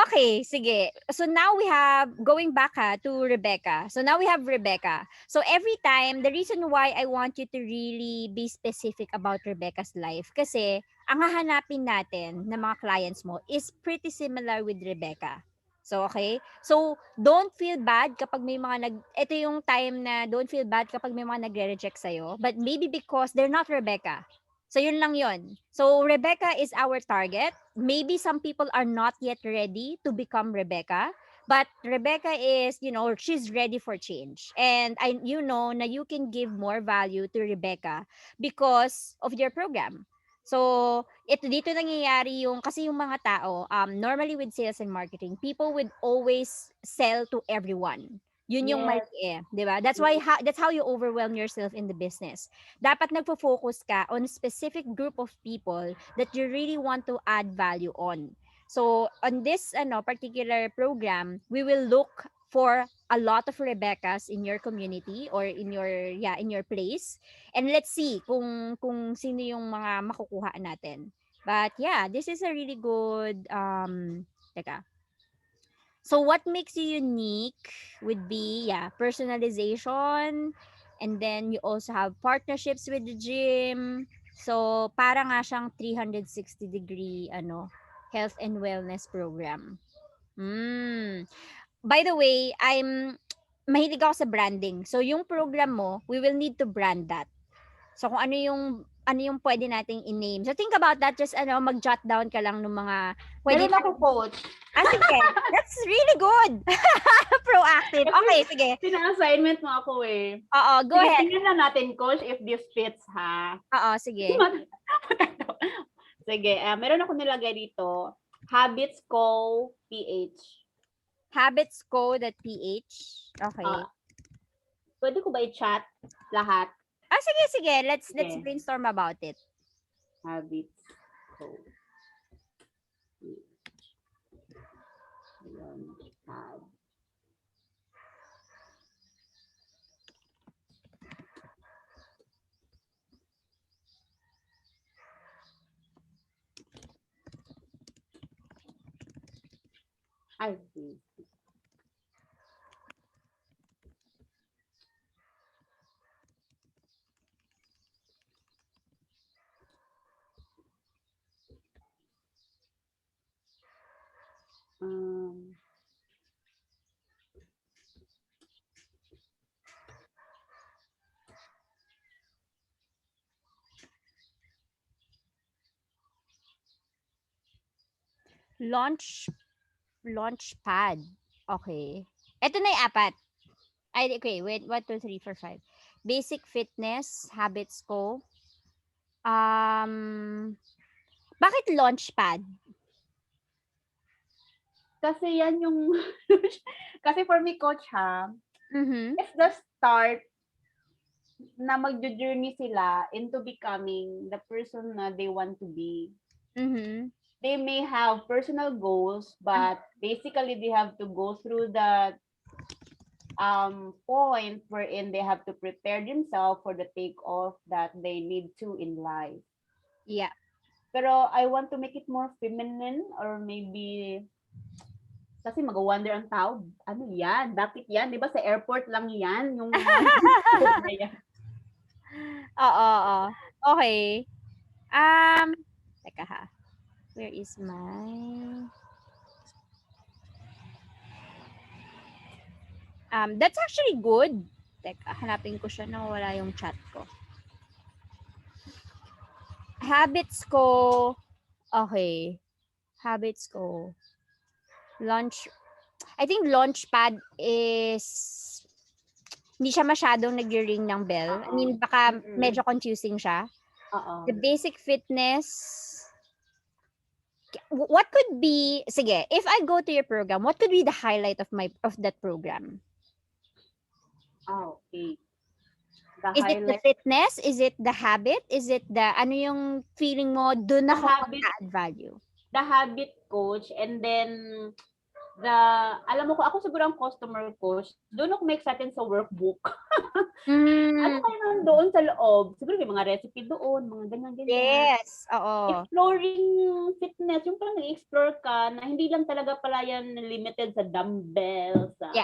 Okay, sige. So now we have, going back to Rebecca. So now we have Rebecca. So every time, the reason why I want you to really be specific about Rebecca's life, kasi ang hahanapin natin ng mga clients mo is pretty similar with Rebecca. So, okay? So, don't feel bad kapag may mga ito yung time na don't feel bad kapag may mga nagre-reject sa'yo, but maybe because they're not Rebecca. So, yun lang yun. So, Rebecca is our target. Maybe some people are not yet ready to become Rebecca. But Rebecca is, she's ready for change. And you know na you can give more value to Rebecca because of your program. So, dito nangyayari kasi yung mga tao, normally with sales and marketing, people would always sell to everyone. Yun yung mali di ba? That's why that's how you overwhelm yourself in the business. Dapat nagfo-focus ka on a specific group of people that you really want to add value on. So on this particular program, we will look for a lot of Rebeccas in your community or in your place, and let's see kung sino yung mga makukuha natin. But yeah, this is a really good So what makes you unique would be personalization, and then you also have partnerships with the gym. So para nga siyang 360 degree health and wellness program. By the way, mahilig ako sa branding. So yung program mo, we will need to brand that. So kung ano yung pwede nating i-name. So think about that, just mag-jot down ka lang ng mga pwede. Meron ako, coach. Sige. That's really good. Proactive. Okay, sige. Pina-assignment mo ako eh. Oo, go ahead. Tingnan na natin, coach, if this fits, ha? Oo, sige. Sige, meron ako nilagay dito. Habits Co. PH. Habits Co.ph. Okay. Pwede ko ba i-chat lahat? Sige. Let's brainstorm about it. Habits Co. I see. Um, Launchpad. Okay. Ito na yung apat. Ay, okay. Wait. 1, 2, 3, 4, 5. Basic fitness, habits ko. Bakit launchpad? kasi yan yung, kasi for me, coach ha, Mm-hmm. it's the start na mag-journey sila into becoming the person na they want to be. Mm-hmm. They may have personal goals, but basically they have to go through the point wherein they have to prepare themselves for the takeoff that they need to in life. Yeah. Pero I want to make it more feminine, or maybe kasi mag-wonder ang tao, ano yan? Bakit yan? Di ba sa airport lang yan? Yung mga na yan. Oo. Okay. Teka ha. Where is my... That's actually good. Teka, hanapin ko siya na wala yung chat ko. Habits ko. Okay. Habits ko. I think launchpad is hindi siya masyadong nag-ring ng bell. I mean, baka medyo confusing siya. The basic fitness, what could be, sige, if I go to your program, what could be the highlight of that program? Okay. Is it the fitness? Is it the habit? Is it the, ano yung feeling mo, doon ako mag-add value? The habit coach, and then alam mo ko, ako siguro ang customer coach, doon ako may excited sa workbook. Ano kayo doon sa loob? Siguro may mga recipe doon, mga ganyan-ganyan. Yes, oo. Exploring fitness, yung parang nag-explore ka na hindi lang talaga pala yan limited sa dumbbells, sa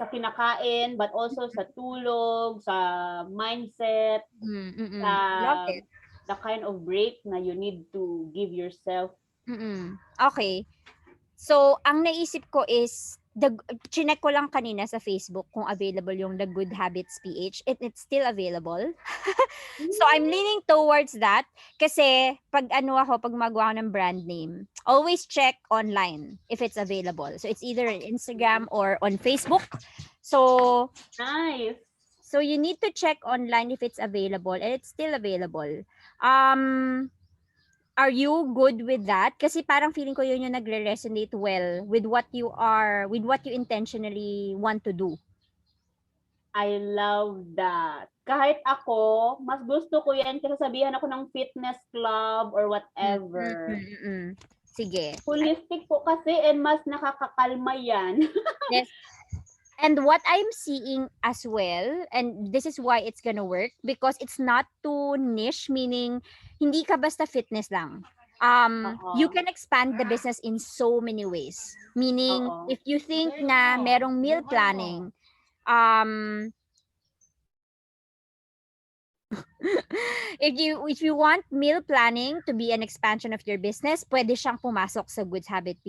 kinakain, but also sa tulog, sa mindset, sa the kind of break na you need to give yourself. Okay. So, ang naisip ko is, chinek ko lang kanina sa Facebook kung available yung The Good Habits PH. It's still available. So, I'm leaning towards that kasi pag magawa ng brand name, always check online if it's available. So, it's either on Instagram or on Facebook. So, nice. So, you need to check online if it's available, and it's still available. Are you good with that? Kasi parang feeling ko yun yung nagre-resonate well with what you intentionally want to do. I love that. Kahit ako, mas gusto ko yan kasi sabihan ako ng fitness club or whatever. Sige. Holistic po kasi, and mas nakakakalma yan. Yes. And what I'm seeing as well, and this is why it's gonna work, because it's not too niche, meaning hindi ka basta fitness lang. You can expand the business in so many ways. Meaning, if you think na merong meal planning, if you want meal planning to be an expansion of your business, pwede siyang pumasok sa Good Habits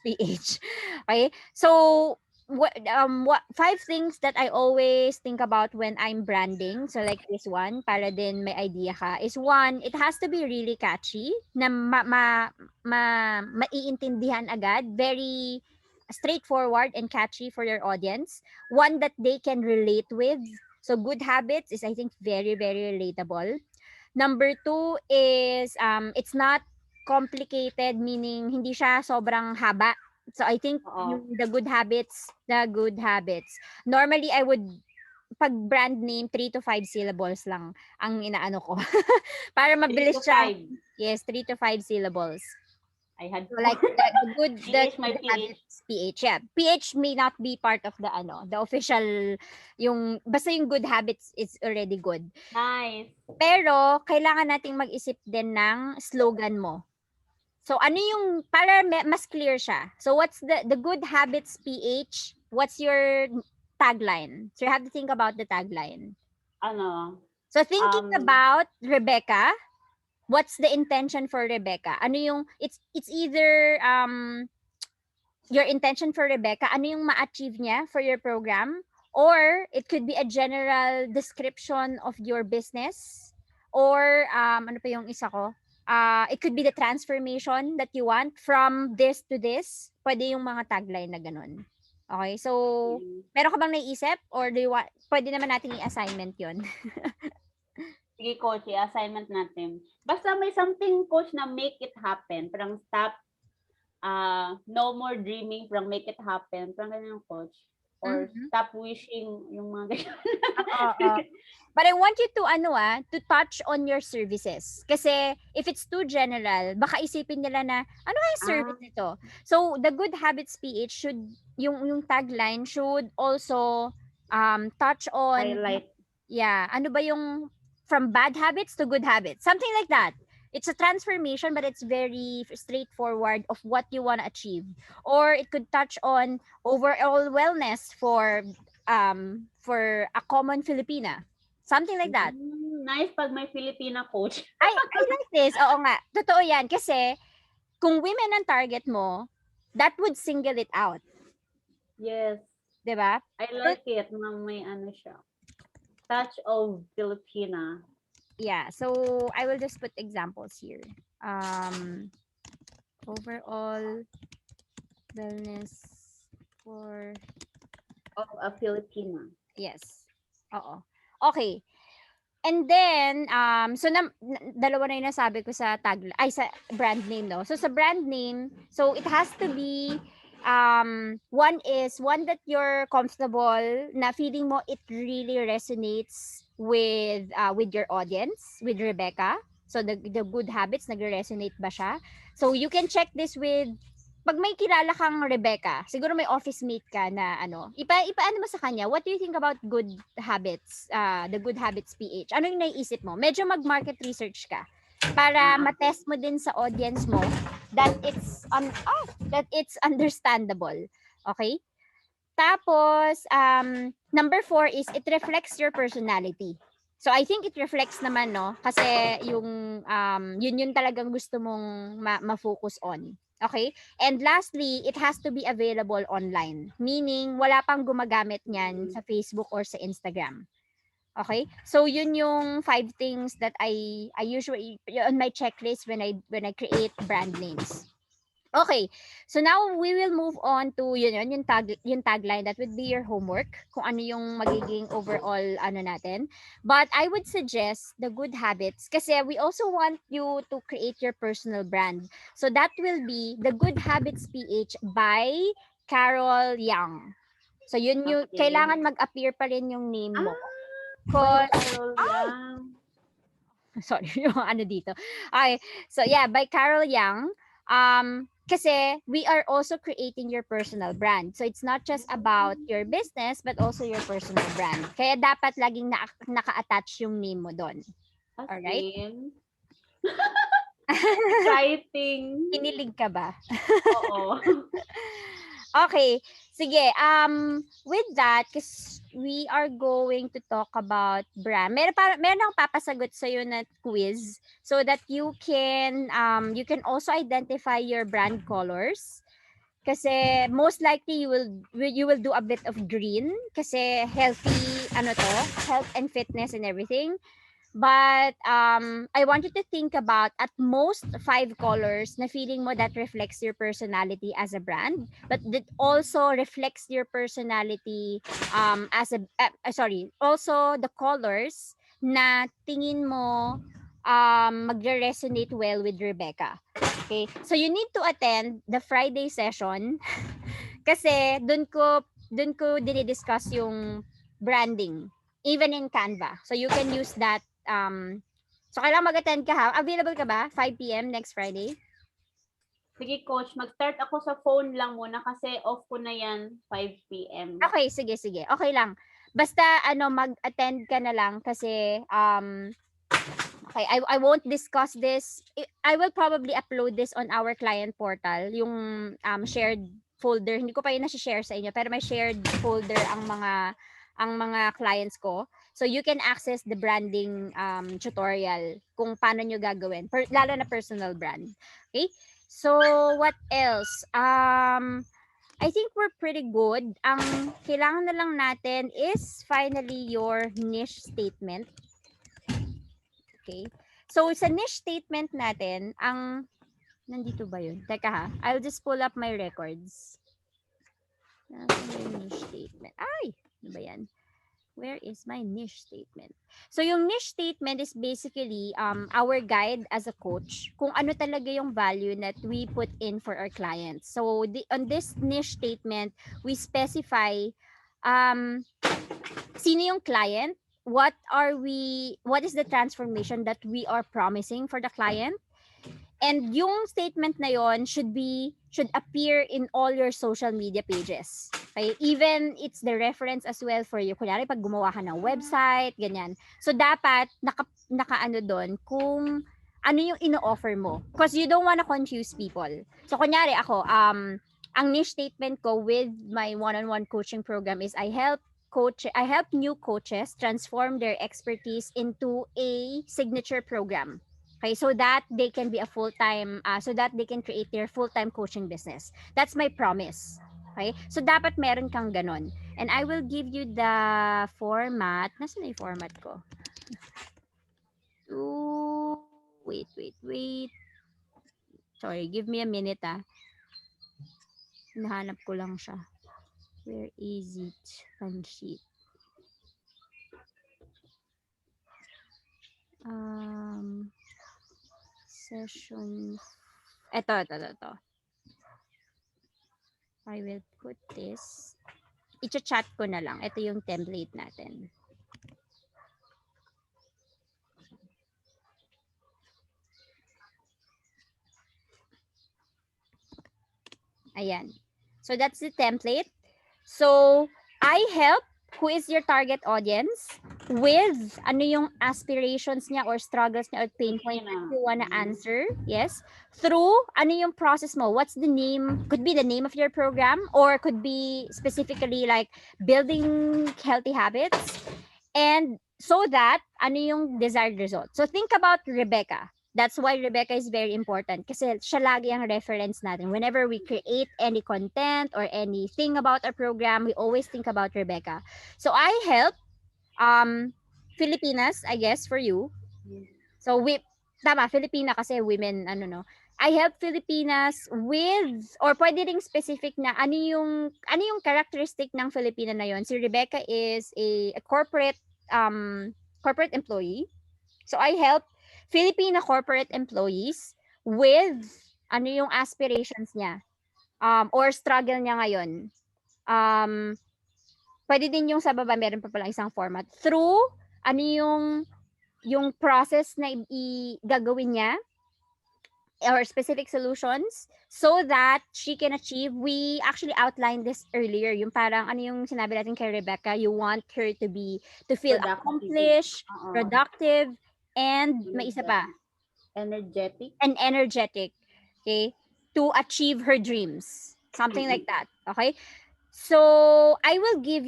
PH. Okay? So, what 5 things that I always think about when I'm branding, so like this one, para din may idea ka, is one, it has to be really catchy, na maiintindihan agad, very straightforward and catchy for your audience, one that they can relate with. So Good Habits is, I think, very, very relatable. Number 2 is it's not complicated, meaning hindi siya sobrang haba. So I think the Good Habits. Normally I would pag brand name 3 to 5 syllables lang ang inaano ko. Para mabilis siya. 5. Yes, 3 to 5 syllables. I had so like the good Habits PH. Yeah. PH may not be part of the official, yung basta yung Good Habits is already good. Nice. Pero kailangan nating mag-isip din ng slogan mo. So ano yung, para mas clear siya. So what's the Good Habits PH? What's your tagline? So you have to think about the tagline. Ano? So thinking about Rebecca, what's the intention for Rebecca? Ano yung, it's either your intention for Rebecca, ano yung ma-achieve niya for your program, or it could be a general description of your business, or ano pa yung isa ko? It could be the transformation that you want from this to this. Pwede yung mga tagline na ganun. Okay, so meron ka bang naiisip, or do you want, pwede naman nating i-assignment yun? Sige, coach, i-assignment natin. Basta may something, coach, na make it happen. Parang stop, no more dreaming, parang make it happen. Parang ganyan, coach. Or stop wishing, yung mga ganyan. But I want you to to touch on your services. Kasi if it's too general, baka isipin nila na ano yung service nito. So the Good Habits PH should, yung tagline should also touch on highlight. Yeah, ano ba yung from bad habits to good habits. Something like that. It's a transformation, but it's very straightforward of what you want to achieve. Or it could touch on overall wellness for a common Filipina. Something like that. Nice pag may Filipina, coach. I like this. Oo nga. Totoo yan. Kasi kung women ang target mo, that would single it out. Yes. Diba? I like it. May ano siya. Touch of Filipina. Yeah. So I will just put examples here. Overall wellness for of a Filipina. Yes. Oo. Okay. And then, so dalawa na yung nasabi ko sa sa brand name, no? So sa brand name, so it has to be, one that you're comfortable, na feeling mo it really resonates with your audience, with Rebecca. So the Good Habits, nagre-resonate ba siya? So you can check this with, pag may kilala kang Rebecca, siguro may office mate ka na ipaano mo sa kanya, what do you think about Good Habits, the Good Habits PH? Ano yung naiisip mo? Medyo mag-market research ka para matest mo din sa audience mo that it's understandable. Okay? Tapos, number 4 is it reflects your personality. So I think it reflects naman, no? Kasi yung yun talagang gusto mong ma-focus on. Okay? And lastly, it has to be available online. Meaning, wala pang gumagamit niyan sa Facebook or sa Instagram. Okay? So, yun yung 5 things that I usually, on my checklist when I create brand names. Okay. So now we will move on to yung tagline, that would be your homework kung ano yung magiging overall natin. But I would suggest the Good Habits kasi we also want you to create your personal brand. So that will be the Good Habits PH by Carol Young. So yun yung kailangan mag-appear pa rin yung name mo. Carol Young. Sorry, yung dito. Okay. So yeah, by Carol Young. Kasi we are also creating your personal brand. So it's not just about your business but also your personal brand. Kaya dapat laging naka-attach yung name mo doon. Alright? Exciting. Kinilig ka ba? Oo. Okay. Sige, with that, because we are going to talk about brand. Meron akong papasagot sa'yo na quiz so that you can also identify your brand colors. Kasi most likely you will do a bit of green kasi healthy, health and fitness and everything. But I want you to think about at most 5 colors na feeling mo that reflects your personality as a brand, but that also reflects your personality also the colors na tingin mo magre-resonate well with Rebecca. Okay? So you need to attend the Friday session kasi dun ko dinidiscuss yung branding even in Canva. So you can use that. So kailangan mag-attend ka ha. Available ka ba? 5 p.m. next Friday? Sige, coach. Mag-start ako sa phone lang muna kasi off ko na yan 5 p.m. Okay, sige. Okay lang. Basta mag-attend ka na lang kasi Okay, I won't discuss this. I will probably upload this on our client portal, yung shared folder. Hindi ko pa yun na-share sa inyo, pero may shared folder ang mga clients ko. So you can access the branding tutorial kung paano nyo gagawin, lalo na personal brand. Okay? So what else? I think we're pretty good. Ang kailangan na lang natin is finally your niche statement. Okay. So, sa niche statement natin, nandito ba yun? Teka ha, I'll just pull up my records. Niche statement. Ay! Ano ba yan? Where is my niche statement? So, yung niche statement is basically our guide as a coach kung ano talaga yung value that we put in for our clients. So, on this niche statement, we specify sino yung client, what is the transformation that we are promising for the client, and yung statement na yon should appear in all your social media pages. Okay? Even it's the reference as well for you. Kunyari pag gumawa ka ng website, ganyan. So dapat naka doon kung ano yung ino-offer mo, because you don't wanna confuse people. So kunyari ako, ang niche statement ko with my one-on-one coaching program is I help new coaches transform their expertise into a signature program. Okay, so that they can be a full-time, so that they can create their full-time coaching business. That's my promise. Okay, so dapat meron kang ganon. And I will give you the format. Nasaan na yung format ko? Ooh, wait. Sorry, give me a minute Nahanap ko lang siya. Where is it? Fan sheet. Session. Ito. I will put this. I-chat ko na lang. Ito yung template natin. Ayan. So that's the template. So I help who is your target audience with ano yung aspirations niya or struggles niya or pain point that you wanna answer. Yes. Through ano yung process mo. What's the name? Could be the name of your program or could be specifically like building healthy habits, and so that ano yung desired result. So think about Rebecca. That's why Rebecca is very important kasi siya lagi ang reference natin. Whenever we create any content or anything about our program, we always think about Rebecca. So I help Filipinas, I guess, for you. So tama, Filipina kasi women, I help Filipinas with, or pwede ring specific na ano yung characteristic ng Filipina na yon. Si Rebecca is a corporate employee. So I help Filipina corporate employees with ano yung aspirations niya or struggle niya ngayon. Pwede din yung sa baba, meron pa palang isang format. Through ano yung process na gagawin niya or specific solutions so that she can achieve. We actually outlined this earlier. Yung parang ano yung sinabi natin kay Rebecca, you want her to feel accomplished, productive, and may isa pa. Energetic. Okay? To achieve her dreams. Something like that. Okay? So, I will give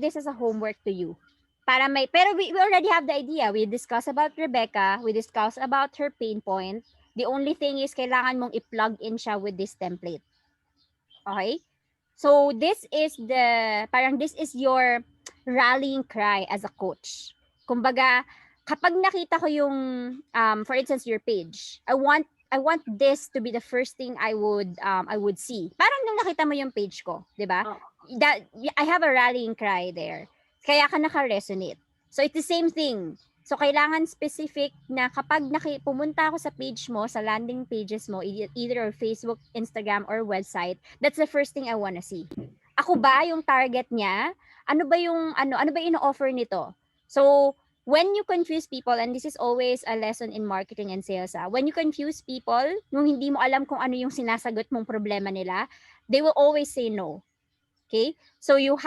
this as a homework to you. Pero we already have the idea. We discussed about Rebecca. We discussed about her pain point. The only thing is kailangan mong i-plug in siya with this template. Okay? So, this is your rallying cry as a coach. Kumbaga, kapag nakita ko yung, for instance, your page, I want this to be the first thing I would see. Parang nung nakita mo yung page ko, di ba? That I have a rallying cry there. Kaya ka naka-resonate. So it's the same thing. So kailangan specific na kapag pumunta ako sa page mo, sa landing pages mo, either or Facebook, Instagram, or website, that's the first thing I wanna see. Ako ba yung target niya? Ano ba yung ino-offer nito? So when you confuse people, and this is always a lesson in marketing and sales, when you confuse people, nung hindi mo alam kung ano yung sinasagot mong problema nila, they will always say no. Okay? So your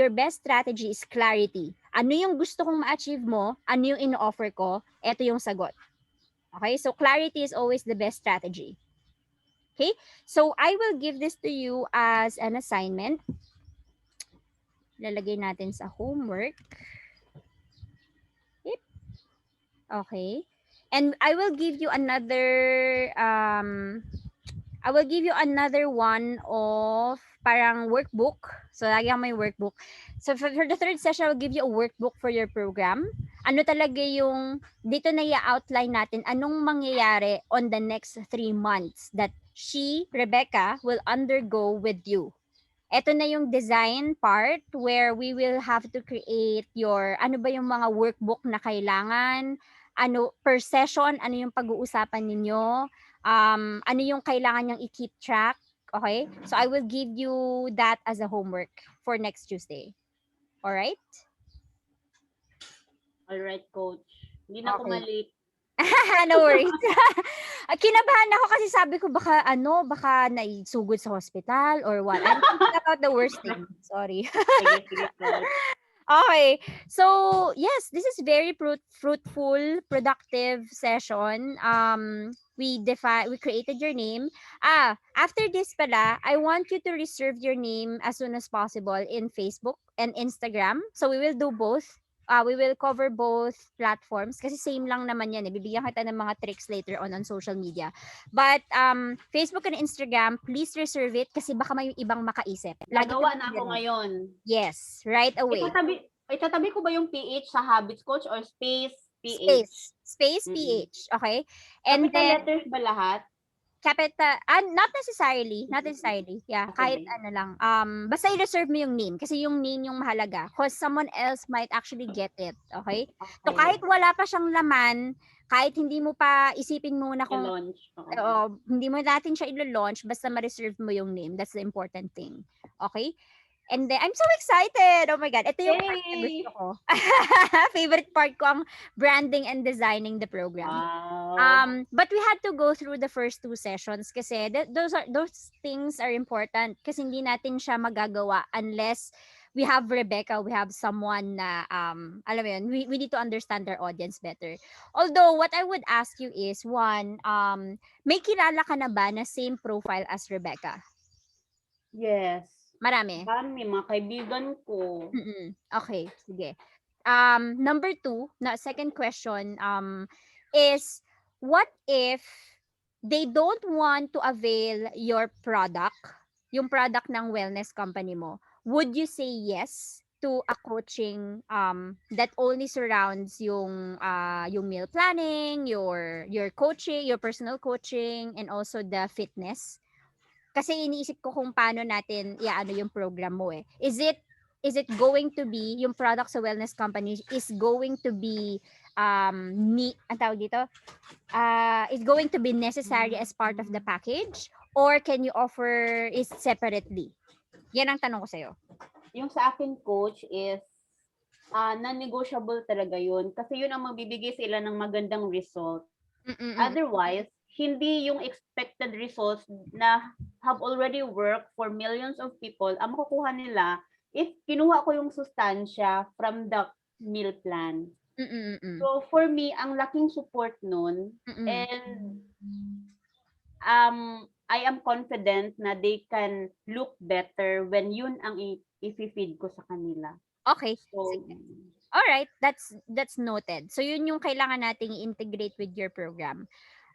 best strategy is clarity. Ano yung gusto kong ma-achieve mo? Ano yung ino-offer ko? Ito yung sagot. Okay? So, clarity is always the best strategy. Okay? So, I will give this to you as an assignment. Lalagay natin sa homework. Yep. Okay. And I will give you another one of parang workbook. So, lagi may workbook. So, for the third session, I will give you a workbook for your program. Ano talaga yung, dito na i-outline natin anong mangyayari on the next 3 months that Rebecca, will undergo with you. Ito na yung design part where we will have to create ano ba yung mga workbook na kailangan, per session, ano yung pag-uusapan ninyo, ano yung kailangan niyang i-keep track, okay? So I will give you that as a homework for next Tuesday. Alright? Alright, coach. Hindi na ako Okay. malate. No worries. Kinabahan ako kasi sabi ko baka naisugod sa hospital or what. I'm thinking about the worst thing. Sorry. Sige, coach. Okay. So, yes, this is very fruitful, productive session. We created your name. After this pala, I want you to reserve your name as soon as possible in Facebook and Instagram. So, we will do both. We will cover both platforms kasi same lang naman yan. Bibigyan kita ng mga tricks later on social media. But Facebook and Instagram, please reserve it kasi baka may ibang makaisip. Nagawa na ako ngayon. Yes, right away. Itatabi ko ba yung PH sa Habits, coach, or space PH? Space PH, okay? And capital letters ba lahat? Not necessarily. Yeah, Okay. kahit ano lang. Basta i-reserve mo yung name kasi yung name yung mahalaga because someone else might actually get it, okay? So kahit wala pa siyang laman, kahit hindi mo pa isipin muna kung I-launch. hindi mo natin siya i-launch, basta ma-reserve mo yung name. That's the important thing. Okay? And then, I'm so excited! Oh my God. Ito yung part na gusto ko. Favorite part ko ang branding and designing the program. Wow. But we had to go through the first 2 sessions kasi those things are important kasi hindi natin siya magagawa unless we have Rebecca, we have someone na, alam mo yun, we need to understand our audience better. Although, what I would ask you is, one, may kilala ka na ba na same profile as Rebecca? Yes. Marami? Marami, mga kaibigan ko. Okay, sige. Number 2, second question, is, what if they don't want to avail your product, yung product ng wellness company mo? Would you say yes to a coaching that only surrounds yung meal planning, your coaching, your personal coaching, and also the fitness? Kasi iniisip ko kung paano natin iaano yung program mo eh. Is it going to be yung product sa wellness company is going to be ang tawag dito? Is going to be necessary as part of the package or can you offer it separately? Yan ang tanong ko sa'yo. Yung sa akin, coach, is non-negotiable talaga yun. Kasi yun ang magbibigay sila ng magandang result. Otherwise, hindi yung expected results na have already worked for millions of people, ang makukuha nila if kinuha ko yung sustansya from the meal plan. So, for me, ang laking support nun, and I am confident na they can look better when yun ang i-feed ko sa kanila. Okay. So, alright, that's noted. So yun yung kailangan nating i-integrate with your program.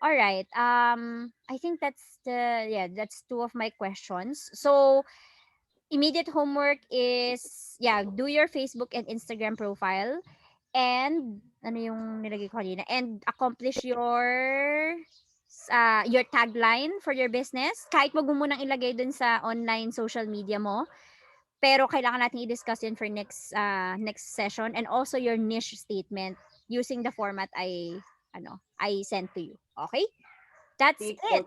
Alright, I think that's 2 of my questions. So immediate homework is, do your Facebook and Instagram profile and ano yung nilagay ko kanina, and accomplish your tagline for your business. Kahit wag mo munang ilagay dun sa online social media mo, pero kailangan natin i-discuss yun for next session, and also your niche statement using the format I sent to you. Okay? That's it.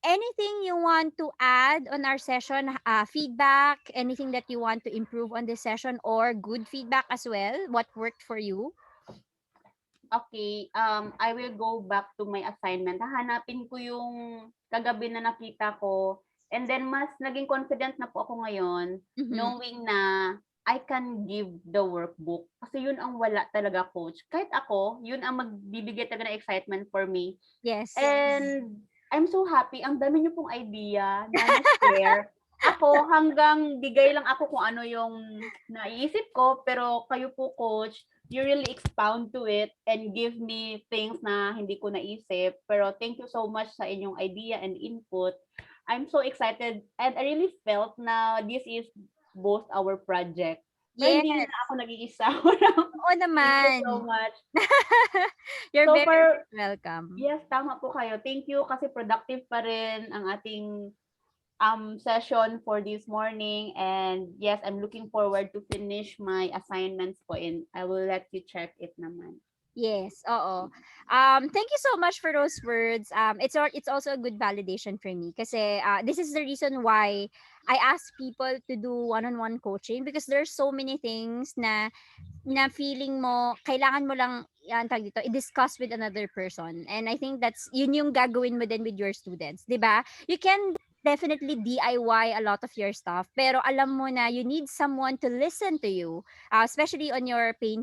Anything you want to add on our session? Feedback? Anything that you want to improve on this session or good feedback as well? What worked for you? Okay, I will go back to my assignment. Hahanapin ko yung kagabi na nakita ko. And then mas naging confident na po ako ngayon, knowing na I can give the workbook. Kasi yun ang wala talaga, coach. Kahit ako, yun ang magbibigay talaga ng excitement for me. Yes. And I'm so happy. Ang dami niyo pong idea na na-share. Ako, hanggang bigay lang ako kung ano yung naiisip ko. Pero kayo po, coach, you really expound to it and give me things na hindi ko naisip. Pero thank you so much sa inyong idea and input. I'm so excited and I really felt na this is both our project. Pero Yes. hindi na ako nag-iisa. Oo Thank you naman. so much. You're So very welcome. yes, tama po kayo. Thank you kasi productive pa rin ang ating session for this morning. And yes, I'm looking forward to finish my assignments po and I will let you check it naman. Yes, oo. Thank you so much for those words. It's also a good validation for me kasi this is the reason why I ask people to do one-on-one coaching because there's so many things na feeling mo kailangan mo lang yan tag dito i-discuss with another person, and I think that's yun yung gagawin mo din with your students, 'di ba? You can definitely DIY a lot of your stuff, pero alam mo na you need someone to listen to you, especially on your pain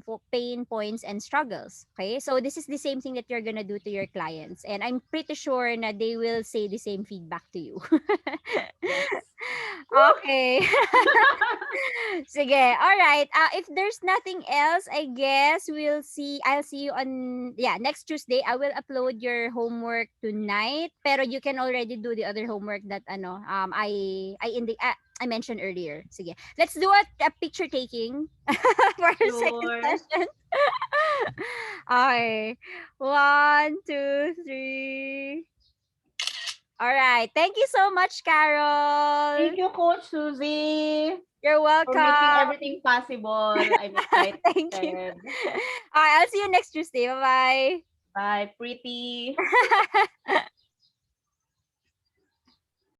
points and struggles. Okay, so this is the same thing that you're gonna do to your clients, and I'm pretty sure na they will say the same feedback to you. Yes. Okay. Sige. All right. If there's nothing else, I guess I'll see you on next Tuesday. I will upload your homework tonight. Pero you can already do the other homework that I mentioned earlier. Sige. Let's do a picture taking for our second Sure. session. Okay. 1, 2, 3. All right. Thank you so much, Carol. Thank you, Coach Susie. You're welcome. For making everything possible. I'm excited. Thank you. All right, I'll see you next Tuesday. Bye-bye. Bye, pretty.